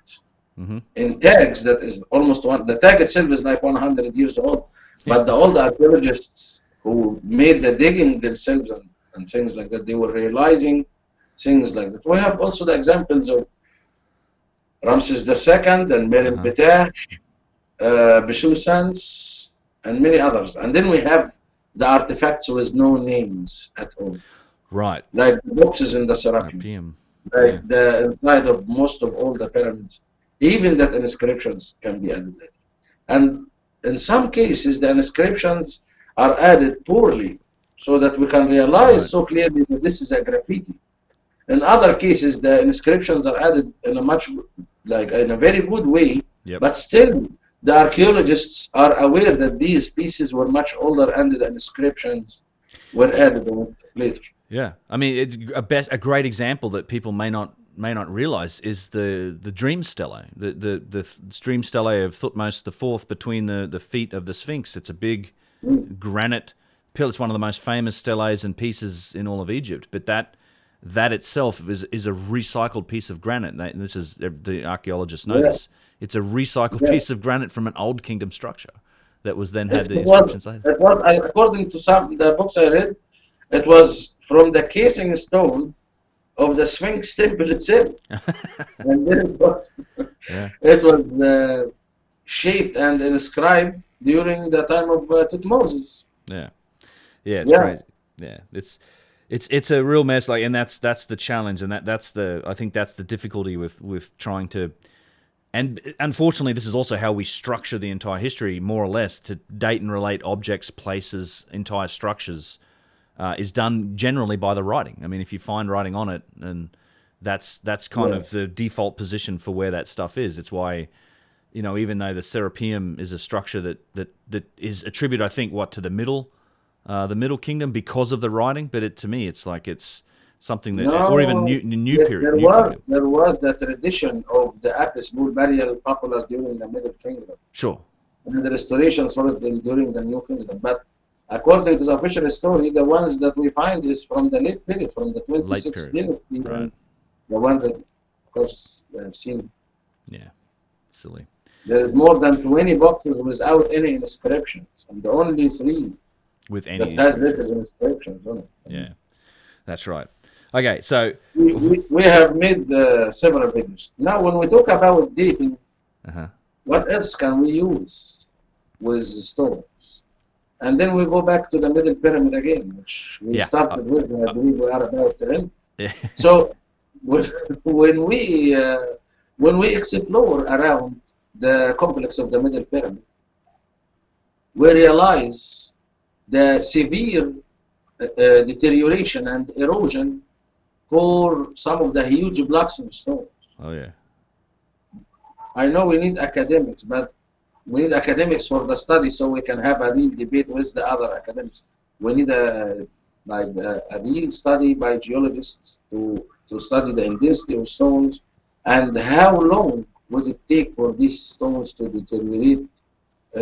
in tags that is almost one. The tag itself is like 100 years old, but the old archaeologists who made the digging themselves and things like that, they were realizing things like that. We have also the examples of Ramses II and Merim Betah, Beshusans, and many others. And then we have the artifacts with no names at all. Right. Like the boxes in the Serapeum. Like the inside of most of all the pyramids. Even that inscriptions can be added later. And in some cases, the inscriptions are added poorly so that we can realize so clearly that this is a graffiti. In other cases, the inscriptions are added in a very good way, but still the archaeologists are aware that these pieces were much older and the inscriptions were added later. Yeah, I mean, it's a great example that people may not realize is the dream stele, the dream stele of Thutmose IV between the feet of the Sphinx. It's a big granite pillar. It's one of the most famous steles and pieces in all of Egypt. But that itself is a recycled piece of granite. This is the archaeologists know this. It's a recycled piece of granite from an old kingdom structure that was then had the inscriptions later. According to the books I read, it was from the casing stone of the Sphinx temple itself. And then it was shaped and inscribed during the time of Thutmose. Yeah, it's crazy. Yeah, it's a real mess. Like, and that's the challenge, and I think that's the difficulty with trying to. And unfortunately, this is also how we structure the entire history, more or less, to date and relate objects, places, entire structures. Is done generally by the writing. I mean, if you find writing on it, and that's kind of the default position for where that stuff is. It's why, even though the Serapeum is a structure that is attributed, I think, to the Middle Kingdom because of the writing. But to me, it's like it's something that, or even new period. There was the tradition of the Apis bull burial popular during the Middle Kingdom. Sure. And the restorations for it during the New Kingdom, but according to the official story, the ones that we find is from the late period, from the 26th dynasty. Right. The one that, of course, we have seen. Yeah, silly. There is more than 20 boxes without any inscriptions, and the only 3 with any that has little inscriptions on it. Yeah, that's right. Okay, so we have made several videos. Now, when we talk about dating, What else can we use with stone? And then we go back to the middle pyramid again, which we Yeah. started with, and I believe we are about to end. Yeah. So when, when we when we explore around the complex of the middle pyramid, we realize the severe deterioration and erosion for some of the huge blocks of stone. Oh yeah. I know we need academics, but we need academics for the study so we can have a real debate with the other academics. We need a real study by geologists to study the intensity of stones and how long would it take for these stones to deteriorate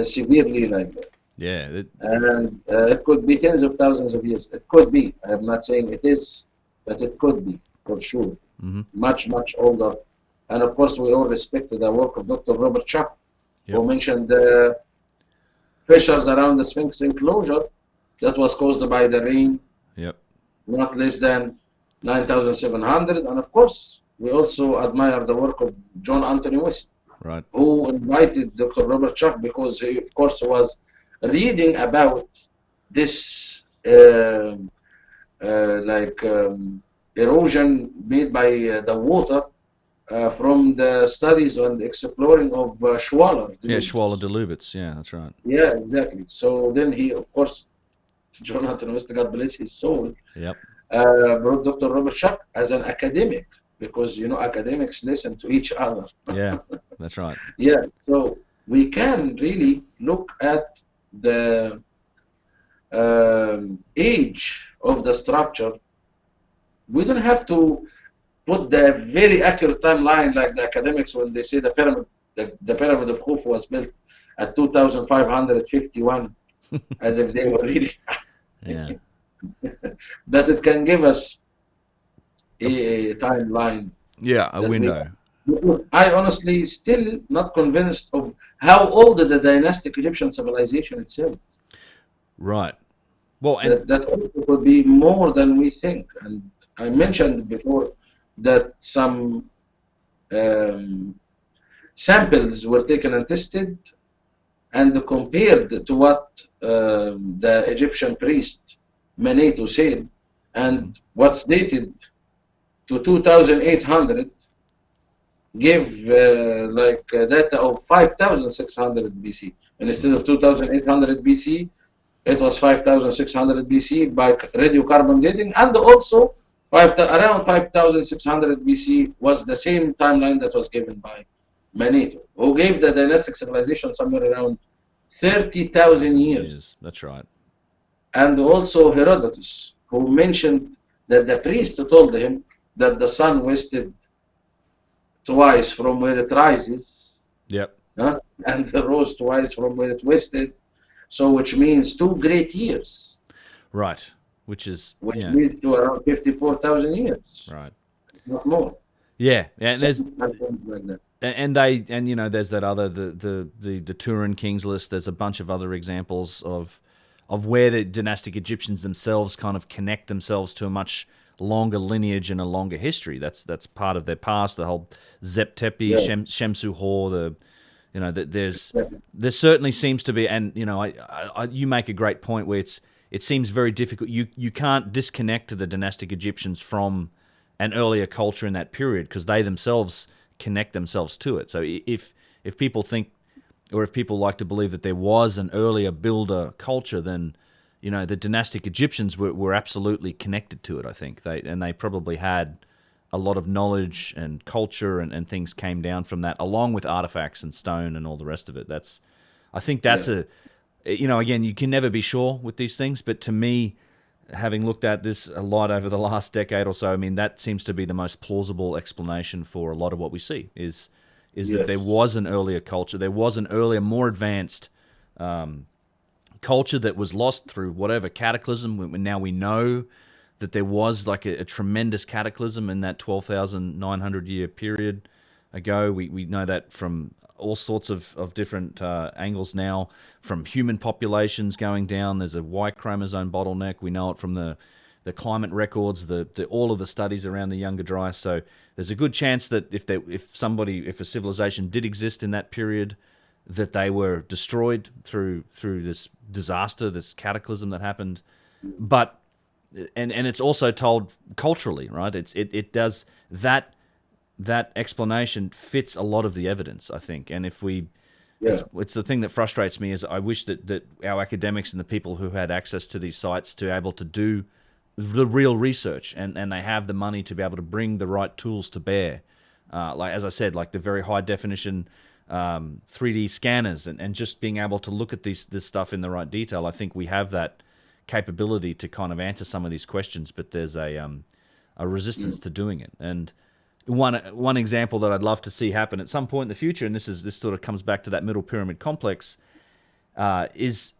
severely like that. Yeah. And it could be tens of thousands of years. It could be. I'm not saying it is, but it could be for sure. Mm-hmm. Much, much older. And of course, we all respect the work of Dr. Robert Chuck, who mentioned the fissures around the Sphinx enclosure that was caused by the rain, not less than 9,700. And of course, we also admire the work of John Anthony West, right, who invited Dr. Robert Chuck because he, of course, was reading about this erosion made by the water from the studies and exploring of Schwaller. Yeah, Schwaller de Lubitz. Yeah, that's right. Yeah, exactly. So then he, of course, Jonathan West, God bless his soul, brought Dr. Robert Schuck as an academic because, you know, academics listen to each other. Yeah, that's right. Yeah, so we can really look at the age of the structure. We don't have to put the very accurate timeline like the academics when they say the pyramid, the pyramid of Khufu was built at 2,551, as if they were really. Yeah. But it can give us a timeline. Yeah, a window. I honestly still not convinced of how old the dynastic Egyptian civilization itself. Right. Well, and that also could be more than we think. And I mentioned before that some samples were taken and tested and compared to what the Egyptian priest Manetho said, and what's dated to 2800 give data of 5600 BC. And instead of 2800 BC, it was 5600 BC by radiocarbon dating, and also around 5600 BC was the same timeline that was given by Manetho, who gave the dynastic civilization somewhere around 30,000 years. That's right. And also Herodotus, who mentioned that the priest told him that the sun wasted twice from where it rises, and rose twice from where it wasted, so which means 2 great years. Right, which leads to around 54,000 years. Right, not more. Yeah, and there's like that. And you know, there's that other the Turin Kings list. There's a bunch of other examples of where the dynastic Egyptians themselves kind of connect themselves to a much longer lineage and a longer history. That's part of their past. The whole Zep-Tepi, Shemsu-Hor. There certainly seems to be, and you know, you make a great point where it seems very difficult. You can't disconnect the dynastic Egyptians from an earlier culture in that period because they themselves connect themselves to it. So if people think, or if people like to believe that there was an earlier builder culture, then you know the dynastic Egyptians were absolutely connected to it. I think they probably had a lot of knowledge and culture and things came down from that, along with artifacts and stone and all the rest of it. I think that's again, you can never be sure with these things, but to me, having looked at this a lot over the last decade or so, I mean, that seems to be the most plausible explanation for a lot of what we see is that there was an earlier culture, there was an earlier, more advanced culture that was lost through whatever cataclysm. Now we know that there was like a tremendous cataclysm in that 12,900 year period ago. We know that from all sorts of different angles now, from human populations going down. There's a Y chromosome bottleneck. We know it from the the climate records, the all of the studies around the Younger Dryas. So there's a good chance that if a civilization did exist in that period, that they were destroyed through this disaster, this cataclysm that happened. But and it's also told culturally, right? It does that explanation fits a lot of the evidence, I think. And if we it's the thing that frustrates me is I wish that our academics and the people who had access to these sites to be able to do the real research and they have the money to be able to bring the right tools to bear. Like, as I said, like the very high definition 3D scanners and just being able to look at this stuff in the right detail. I think we have that capability to kind of answer some of these questions, but there's a resistance to doing it. And one example that I'd love to see happen at some point in the future, and this sort of comes back to that Middle Pyramid complex, is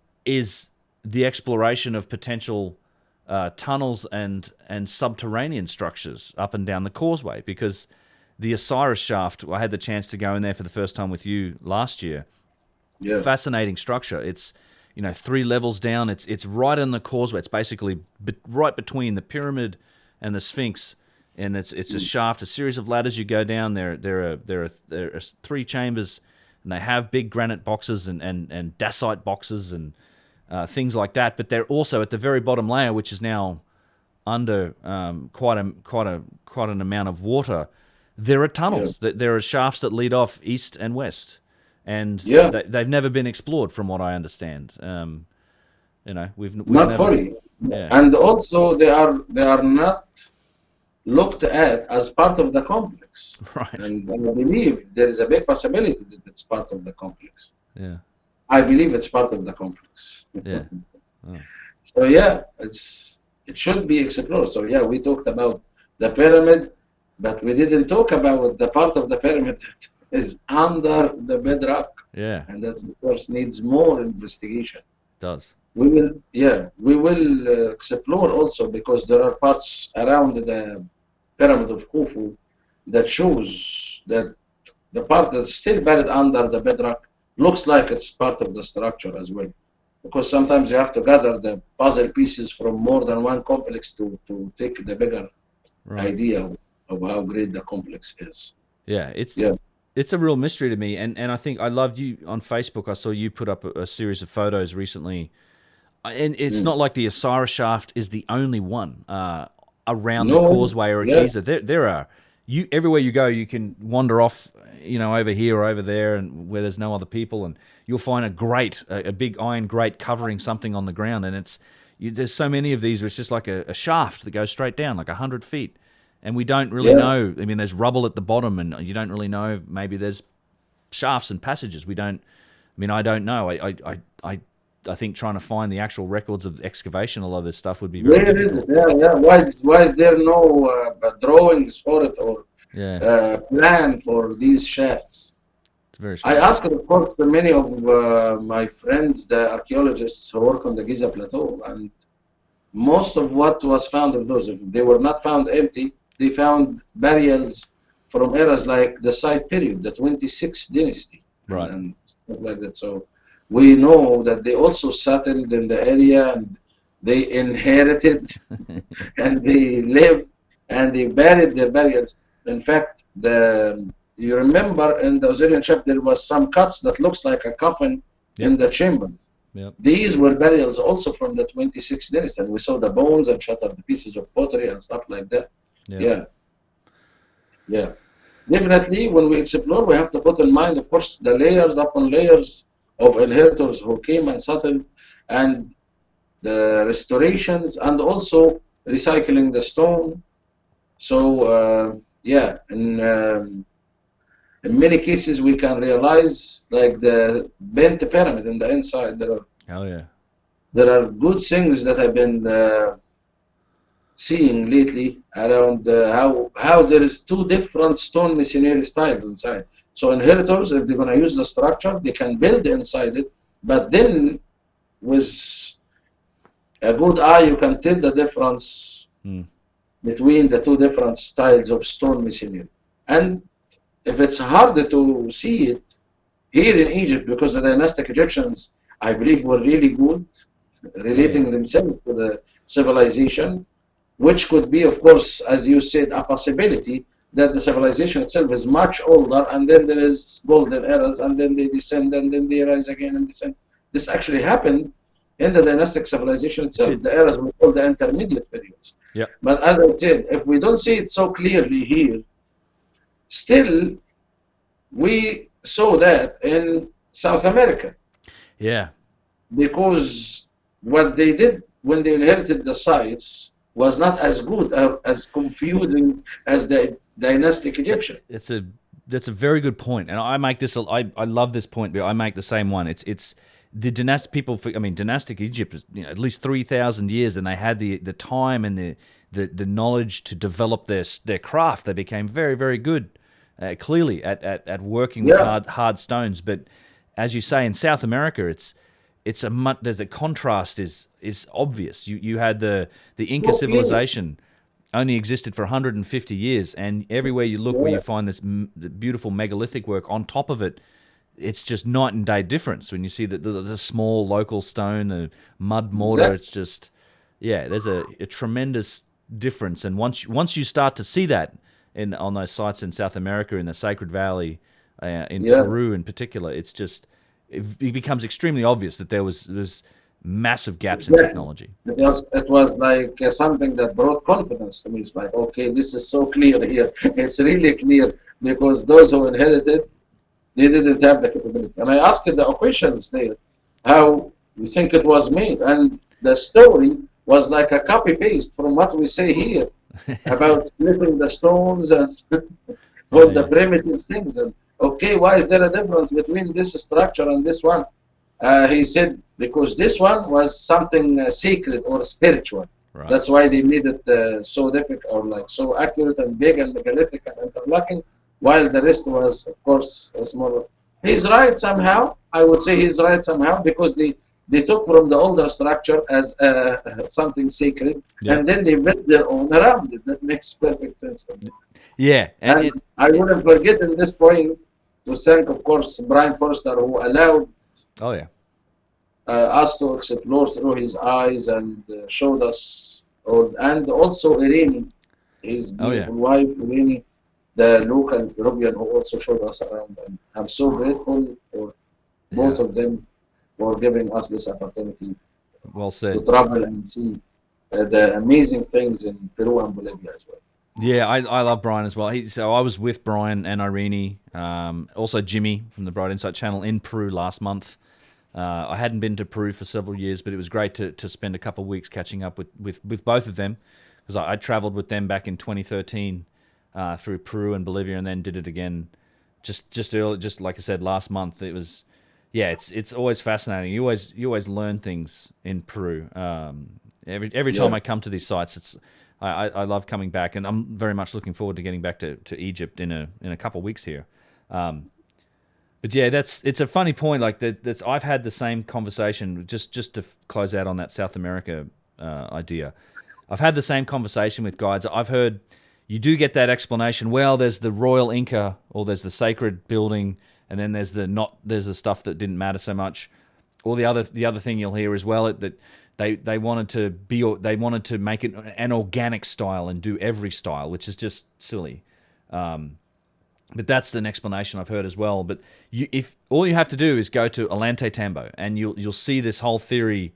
the exploration of potential tunnels and subterranean structures up and down the causeway, because the Osiris shaft, I had the chance to go in there for the first time with you last year. Yeah. Fascinating structure. It's 3 levels down. It's right on the causeway. It's basically right between the pyramid and the Sphinx, and it's a shaft, a series of ladders you go down. There are 3 chambers, and they have big granite boxes and dacite boxes and things like that. But they're also at the very bottom layer, which is now under quite an amount of water. There are tunnels. Yeah. There are shafts that lead off east and west, and they've never been explored, from what I understand. We've not never, fully, and also they are not looked at as part of the complex. Right. And I believe there is a big possibility that it's part of the complex. Yeah. I believe it's part of the complex. Yeah. Oh. So it should be explored. So we talked about the pyramid, but we didn't talk about the part of the pyramid that is under the bedrock. Yeah. And that, of course, needs more investigation. It does. We will explore also, because there are parts around the pyramid of Khufu that shows that the part that's still buried under the bedrock looks like it's part of the structure as well. Because sometimes you have to gather the puzzle pieces from more than one complex to take the bigger idea of how great the complex is. Yeah, it's a real mystery to me, and I think I loved you on Facebook. I saw you put up a series of photos recently, and it's not like the Osiris shaft is the only one around the causeway or at Giza. There are everywhere you go, you can wander off, over here or over there, and where there's no other people, and you'll find a big iron grate covering something on the ground, and there's so many of these where it's just like a shaft that goes straight down, like 100 feet. And we don't really know. I mean, there's rubble at the bottom, and you don't really know. Maybe there's shafts and passages. I don't know. I think trying to find the actual records of excavation, a lot of this stuff would be very difficult. Why is there no drawings for it or plan for these shafts? It's very strange. I asked, of course, to many of my friends, the archaeologists who work on the Giza Plateau, and most of what was found of those, if they were not found empty, they found burials from eras like the Site period, the 26th dynasty, and stuff like that. So we know that they also settled in the area, and they inherited, and they lived, and they buried their burials. In fact, you remember in the Osirian shaft there was some cuts that looks like a coffin in the chamber. Yep. These were burials also from the 26th dynasty, and we saw the bones and shattered pieces of pottery and stuff like that. Yeah. Definitely, when we explore, we have to put in mind, of course, the layers upon layers of inheritors who came and settled, and the restorations, and also recycling the stone. So, in many cases, we can realize, like the bent pyramid in the inside, there are good things that have been seeing lately around how there is 2 different stone masonry styles inside. So inheritors, if they're going to use the structure, they can build inside it, but then with a good eye, you can tell the difference between the 2 different styles of stone masonry. And if it's harder to see it here in Egypt, because the dynastic Egyptians, I believe, were really good relating themselves to the civilization, which could be, of course, as you said, a possibility that the civilization itself is much older, and then there is golden eras, and then they descend, and then they rise again and descend. This actually happened in the dynastic civilization itself, the eras we call the intermediate periods. Yeah. But as I said, if we don't see it so clearly here, still we saw that in South America. Yeah. Because what they did when they inherited the sites was not as good or as confusing as the dynastic Egyptian. That's a very good point, and I make this. I love this point, but I make the same one. It's the dynastic people. I mean, dynastic Egypt is at least 3,000 years, and they had the time and the knowledge to develop their craft. They became very, very good, clearly at working with hard stones. But as you say, in South America, the contrast is obvious. You had the Inca civilization only existed for 150 years, and everywhere you look where you find this beautiful megalithic work, on top of it, it's just night and day difference. When you see the small local stone, the mud mortar, it's just, there's a tremendous difference. And once you start to see that on those sites in South America, in the Sacred Valley, in Peru in particular, it becomes extremely obvious that there's massive gaps in technology. It was like something that brought confidence to me. It's like, okay, this is so clear here. It's really clear, because those who inherited, they didn't have the capability. And I asked the officials there how you think it was made, and the story was like a copy-paste from what we say here about splitting the stones and all the primitive things. And okay, why is there a difference between this structure and this one? He said, because this one was something sacred or spiritual. Right. That's why they made it so difficult, or like so accurate and big and megalithic and interlocking, while the rest was, of course, smaller. He's right somehow. I would say he's right somehow, because they took from the older structure as something sacred, and then they built their own around it. That makes perfect sense for me. Yeah. And I wouldn't forget in this point to thank, of course, Brian Forster, who allowed us to explore through his eyes and showed us, and also Irene, his beautiful wife, Irene, the local Peruvian, who also showed us around. And I'm so grateful for both of them for giving us this opportunity to travel and see the amazing things in Peru and Bolivia as well. Yeah, I love Brian as well. So I was with Brian and Irene, also Jimmy from the Bright Insight channel in Peru last month. I hadn't been to Peru for several years, but it was great to spend a couple of weeks catching up with both of them, because I traveled with them back in 2013 through Peru and Bolivia, and then did it again just early, just like I said, last month. It was, it's always fascinating. You always learn things in Peru. Every time I come to these sites, I love coming back, and I'm very much looking forward to getting back to Egypt in a couple of weeks here. But it's a funny point. Like that's I've had the same conversation, just to close out on that South America idea. I've had the same conversation with guides. I've heard you do get that explanation. Well, there's the royal Inca, or there's the sacred building, and then there's the stuff that didn't matter so much. Or the other thing you'll hear as well, that they wanted to make it an organic style and do every style, which is just silly. But that's an explanation I've heard as well. But if all you have to do is go to Ollanta Tambo, and you'll see this whole theory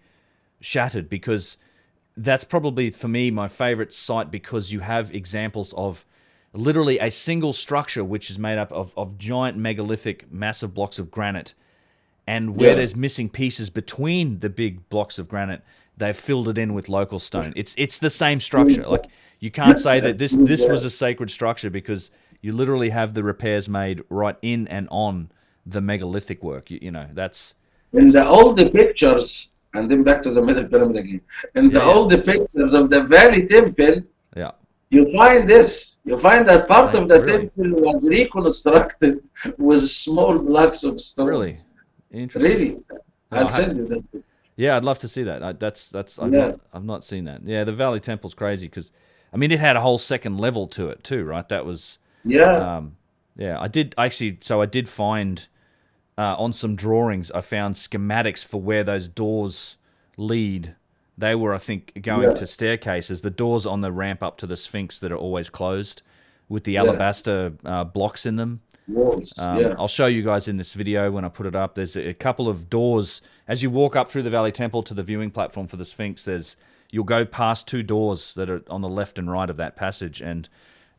shattered, because that's probably, for me, my favorite site, because you have examples of literally a single structure which is made up of giant megalithic massive blocks of granite, and where there's missing pieces between the big blocks of granite, they've filled it in with local stone. It's the same structure. Like, you can't say that this was a sacred structure, because you literally have the repairs made right in and on the megalithic work. You know, that's... In the older pictures, and then back to the Middle Pyramid again, in the older pictures of the Valley Temple, you find this. You find that part of the temple was reconstructed with small blocks of stone. Really? Interesting. Really? I'll send you that. Yeah, I'd love to see that. I've not seen that. Yeah, the Valley Temple's crazy, because, I mean, it had a whole second level to it too, right? That was... I did find on some drawings, I found schematics for where those doors lead They were, I think, going to staircases, the doors on the ramp up to the Sphinx that are always closed with the alabaster blocks in them. Walls. I'll show you guys in this video when I put it up. There's a couple of doors. As you walk up through the Valley Temple to the viewing platform for the Sphinx, you'll go past two doors that are on the left and right of that passage. And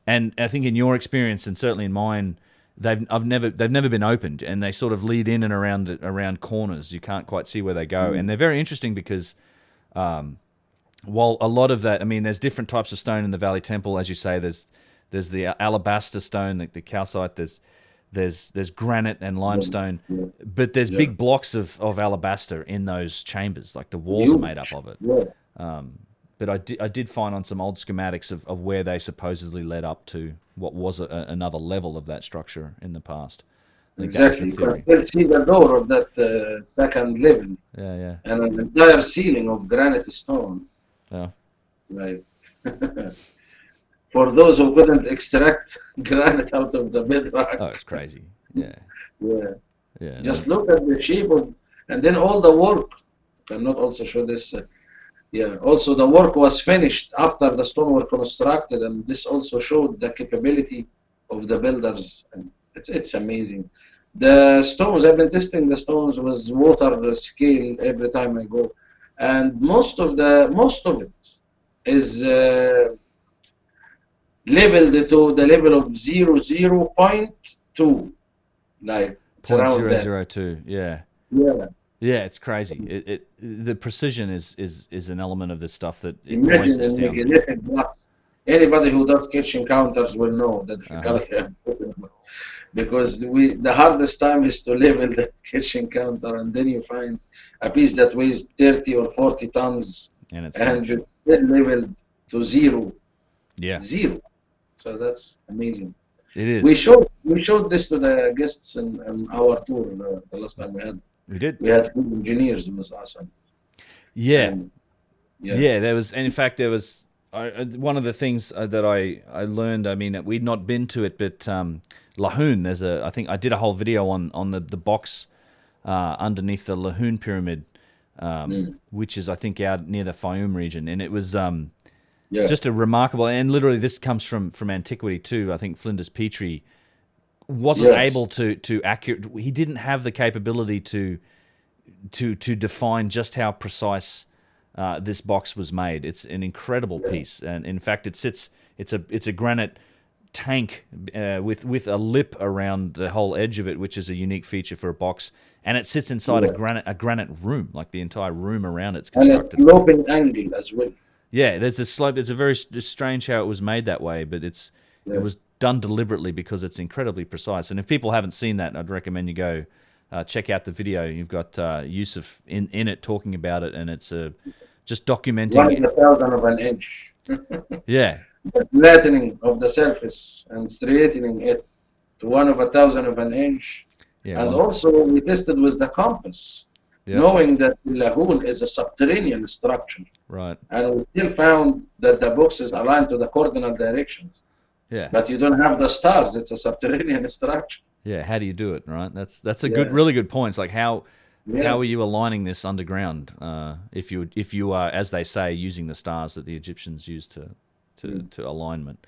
I think in your experience, and certainly in mine, they've never been opened, and they sort of lead in and around corners. You can't quite see where they go, and they're very interesting because while a lot of that, I mean, there's different types of stone in the Valley Temple, as you say. There's the alabaster stone, the calcite. There's granite and limestone, but there's big blocks of alabaster in those chambers. Like the walls are made up of it. But I did find on some old schematics of where they supposedly led up to what was another level of that structure in the past. Exactly. You can still see the door of that second level. Yeah. And an entire ceiling of granite stone. Yeah. Right. For those who couldn't extract granite out of the bedrock. Oh, it's crazy. Yeah. Just look at the shape of, and then all the work. I cannot also show this. Also the work was finished after the stone were constructed, and this also showed the capability of the builders. And it's amazing. The stones, I've been testing the stones with water scale every time I go, and most of it is leveled to the level of 0.2, like 0.002. Yeah, it's crazy. The precision is an element of this stuff that imagine in megalithic blocks. Anybody who does kitchen counters will know the difficulty I'm talking about. Because the hardest time is to level the kitchen counter, and then you find a piece that weighs 30 or 40 tons, and it's still leveled to zero. Yeah. Zero. So that's amazing. It is. We showed this to the guests in our tour the last time we had. We did. We had 2 engineers. It was awesome. Yeah. There was, and in fact, there was one of the things that I learned. I mean, we'd not been to it, but Lahoon. I think I did a whole video on the box underneath the Lahoon pyramid, which is I think out near the Fayum region, and it was just a remarkable. And literally, this comes from antiquity too. I think Flinders Petrie wasn't able to accurate. He didn't have the capability to define just how precise this box was made. It's an incredible piece, and in fact, it's a granite tank with a lip around the whole edge of it, which is a unique feature for a box, and it sits inside a granite room, like the entire room around it's constructed. And a sloping angle as well. Yeah, there's a slope. It's strange how it was made that way, but it was done deliberately because it's incredibly precise. And if people haven't seen that, I'd recommend you go check out the video. You've got Yousef in it talking about it, and it's just documenting 1/1000 of an inch. Yeah. The flattening of the surface and straightening it to 1/1000 of an inch. Yeah, and also we tested with the compass, knowing that the lagoon is a subterranean structure. Right. And we still found that the box is aligned to the coordinate directions. Yeah. But you don't have the stars. It's a subterranean structure. Yeah. How do you do it? Right. That's a really good point. It's like how are you aligning this underground? If you are, as they say, using the stars that the Egyptians used to alignment.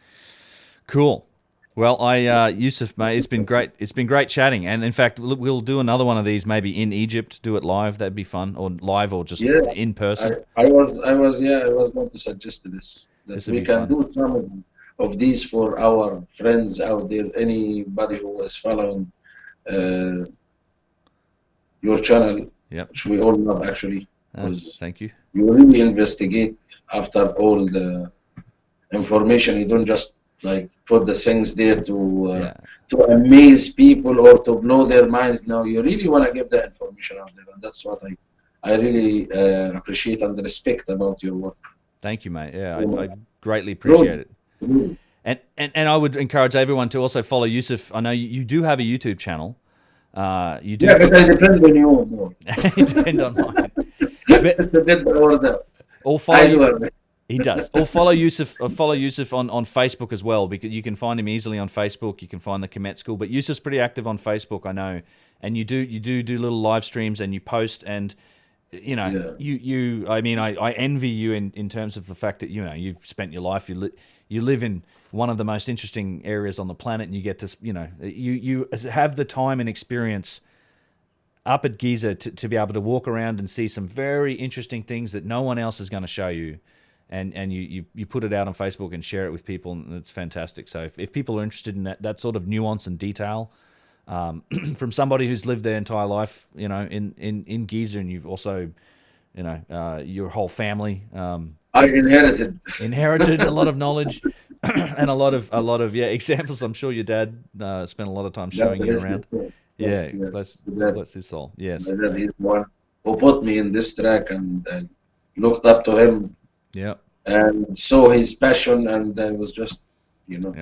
Cool. Well, Yousef, mate, it's been great. It's been great chatting, and in fact, we'll do another one of these maybe in Egypt. Do it live. That'd be fun, or live, or just in person. I was going to suggest this that we can do some of these for our friends out there. Anybody who is following your channel, which we all love actually. Thank you. You really investigate after all the information. You don't just like put the things there to amaze people or to blow their minds. No, you really want to give the information out there, and that's what I really appreciate and respect about your work. Thank you, mate. Yeah, I greatly appreciate it. And I would encourage everyone to also follow Yousef. I know you do have a YouTube channel. You do. Yeah, but I depend on you more. It depends on mine. It's a bit order. Or follow. He does. Or follow Yousef on Facebook as well, because you can find him easily on Facebook. You can find the Kemet School, but Yousef's pretty active on Facebook, I know. And you do little live streams, and you post, and you know, I mean, I envy you in terms of the fact that, you know, you've spent your life, you live in one of the most interesting areas on the planet, and you get to, you know, you have the time and experience up at Giza to be able to walk around and see some very interesting things that no one else is going to show you. And you put it out on Facebook and share it with people, and it's fantastic. So if people are interested in that sort of nuance and detail, from somebody who's lived their entire life, you know, in Giza, and you've also, you know, your whole family, I inherited a lot of knowledge and a lot of examples. I'm sure your dad spent a lot of time showing you around. Yes, bless his soul. Yes, my dad is one who put me in this track, and I looked up to him. Yeah, and saw his passion, and I was just, you know,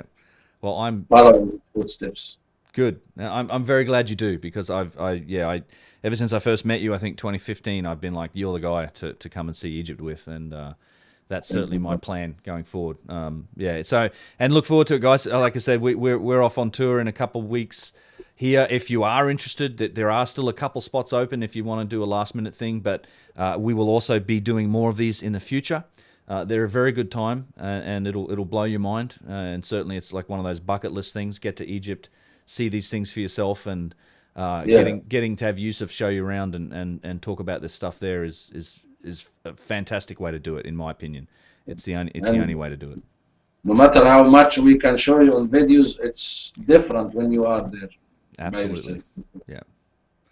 well, I'm following his footsteps. Good. I'm very glad you do, because I ever since I first met you, I think 2015, I've been like, you're the guy to come and see Egypt with, and that's certainly my plan going forward. So, and look forward to it, guys. Like I said, we're off on tour in a couple of weeks here. If you are interested, there are still a couple spots open if you want to do a last minute thing, but we will also be doing more of these in the future. They're a very good time, and it'll blow your mind. And certainly, it's like one of those bucket list things. Get to Egypt, see these things for yourself, and getting to have Yousef show you around and talk about this stuff there is a fantastic way to do it, in my opinion. It's the only way to do it. No matter how much we can show you on videos, it's different when you are there. Absolutely. Yeah.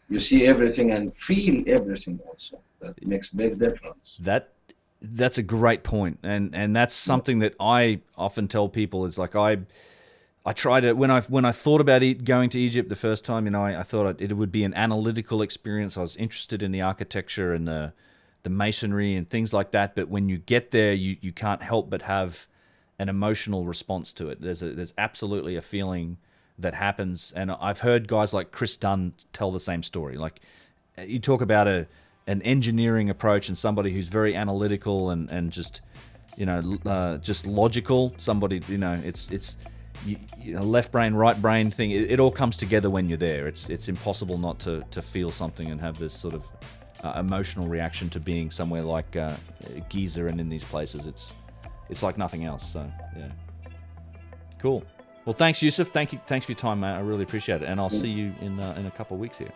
You see everything and feel everything also. That makes big difference. That's a great point, and that's something that I often tell people. Is like I try to, when I thought about going to Egypt the first time, you know, I thought it would be an analytical experience. I was interested in the architecture and the masonry and things like that. But when you get there, you can't help but have an emotional response to it. There's absolutely a feeling that happens, and I've heard guys like Chris Dunn tell the same story. Like, you talk about an engineering approach and somebody who's very analytical and just, you know, just logical. Somebody, you know, it's left brain, right brain thing. It all comes together when you're there. It's impossible not to feel something and have this sort of emotional reaction to being somewhere like Giza and in these places. It's like nothing else. So yeah, cool. Well, thanks, Yousef. Thanks for your time, mate. I really appreciate it, and I'll see you in a couple of weeks here.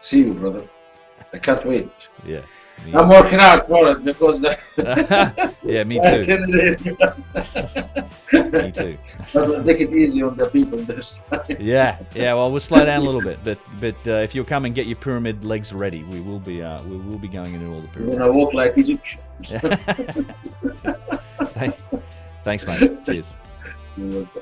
See you, brother. I can't wait. Yeah. I'm working hard for it because yeah, me too. Me too. But take it easy on the people this time. Yeah. Well, we'll slow down a little bit, but if you'll come and get your pyramid legs ready, we will be going into all the pyramids. We're gonna walk like Egyptians. Thanks, mate. Cheers. You're welcome.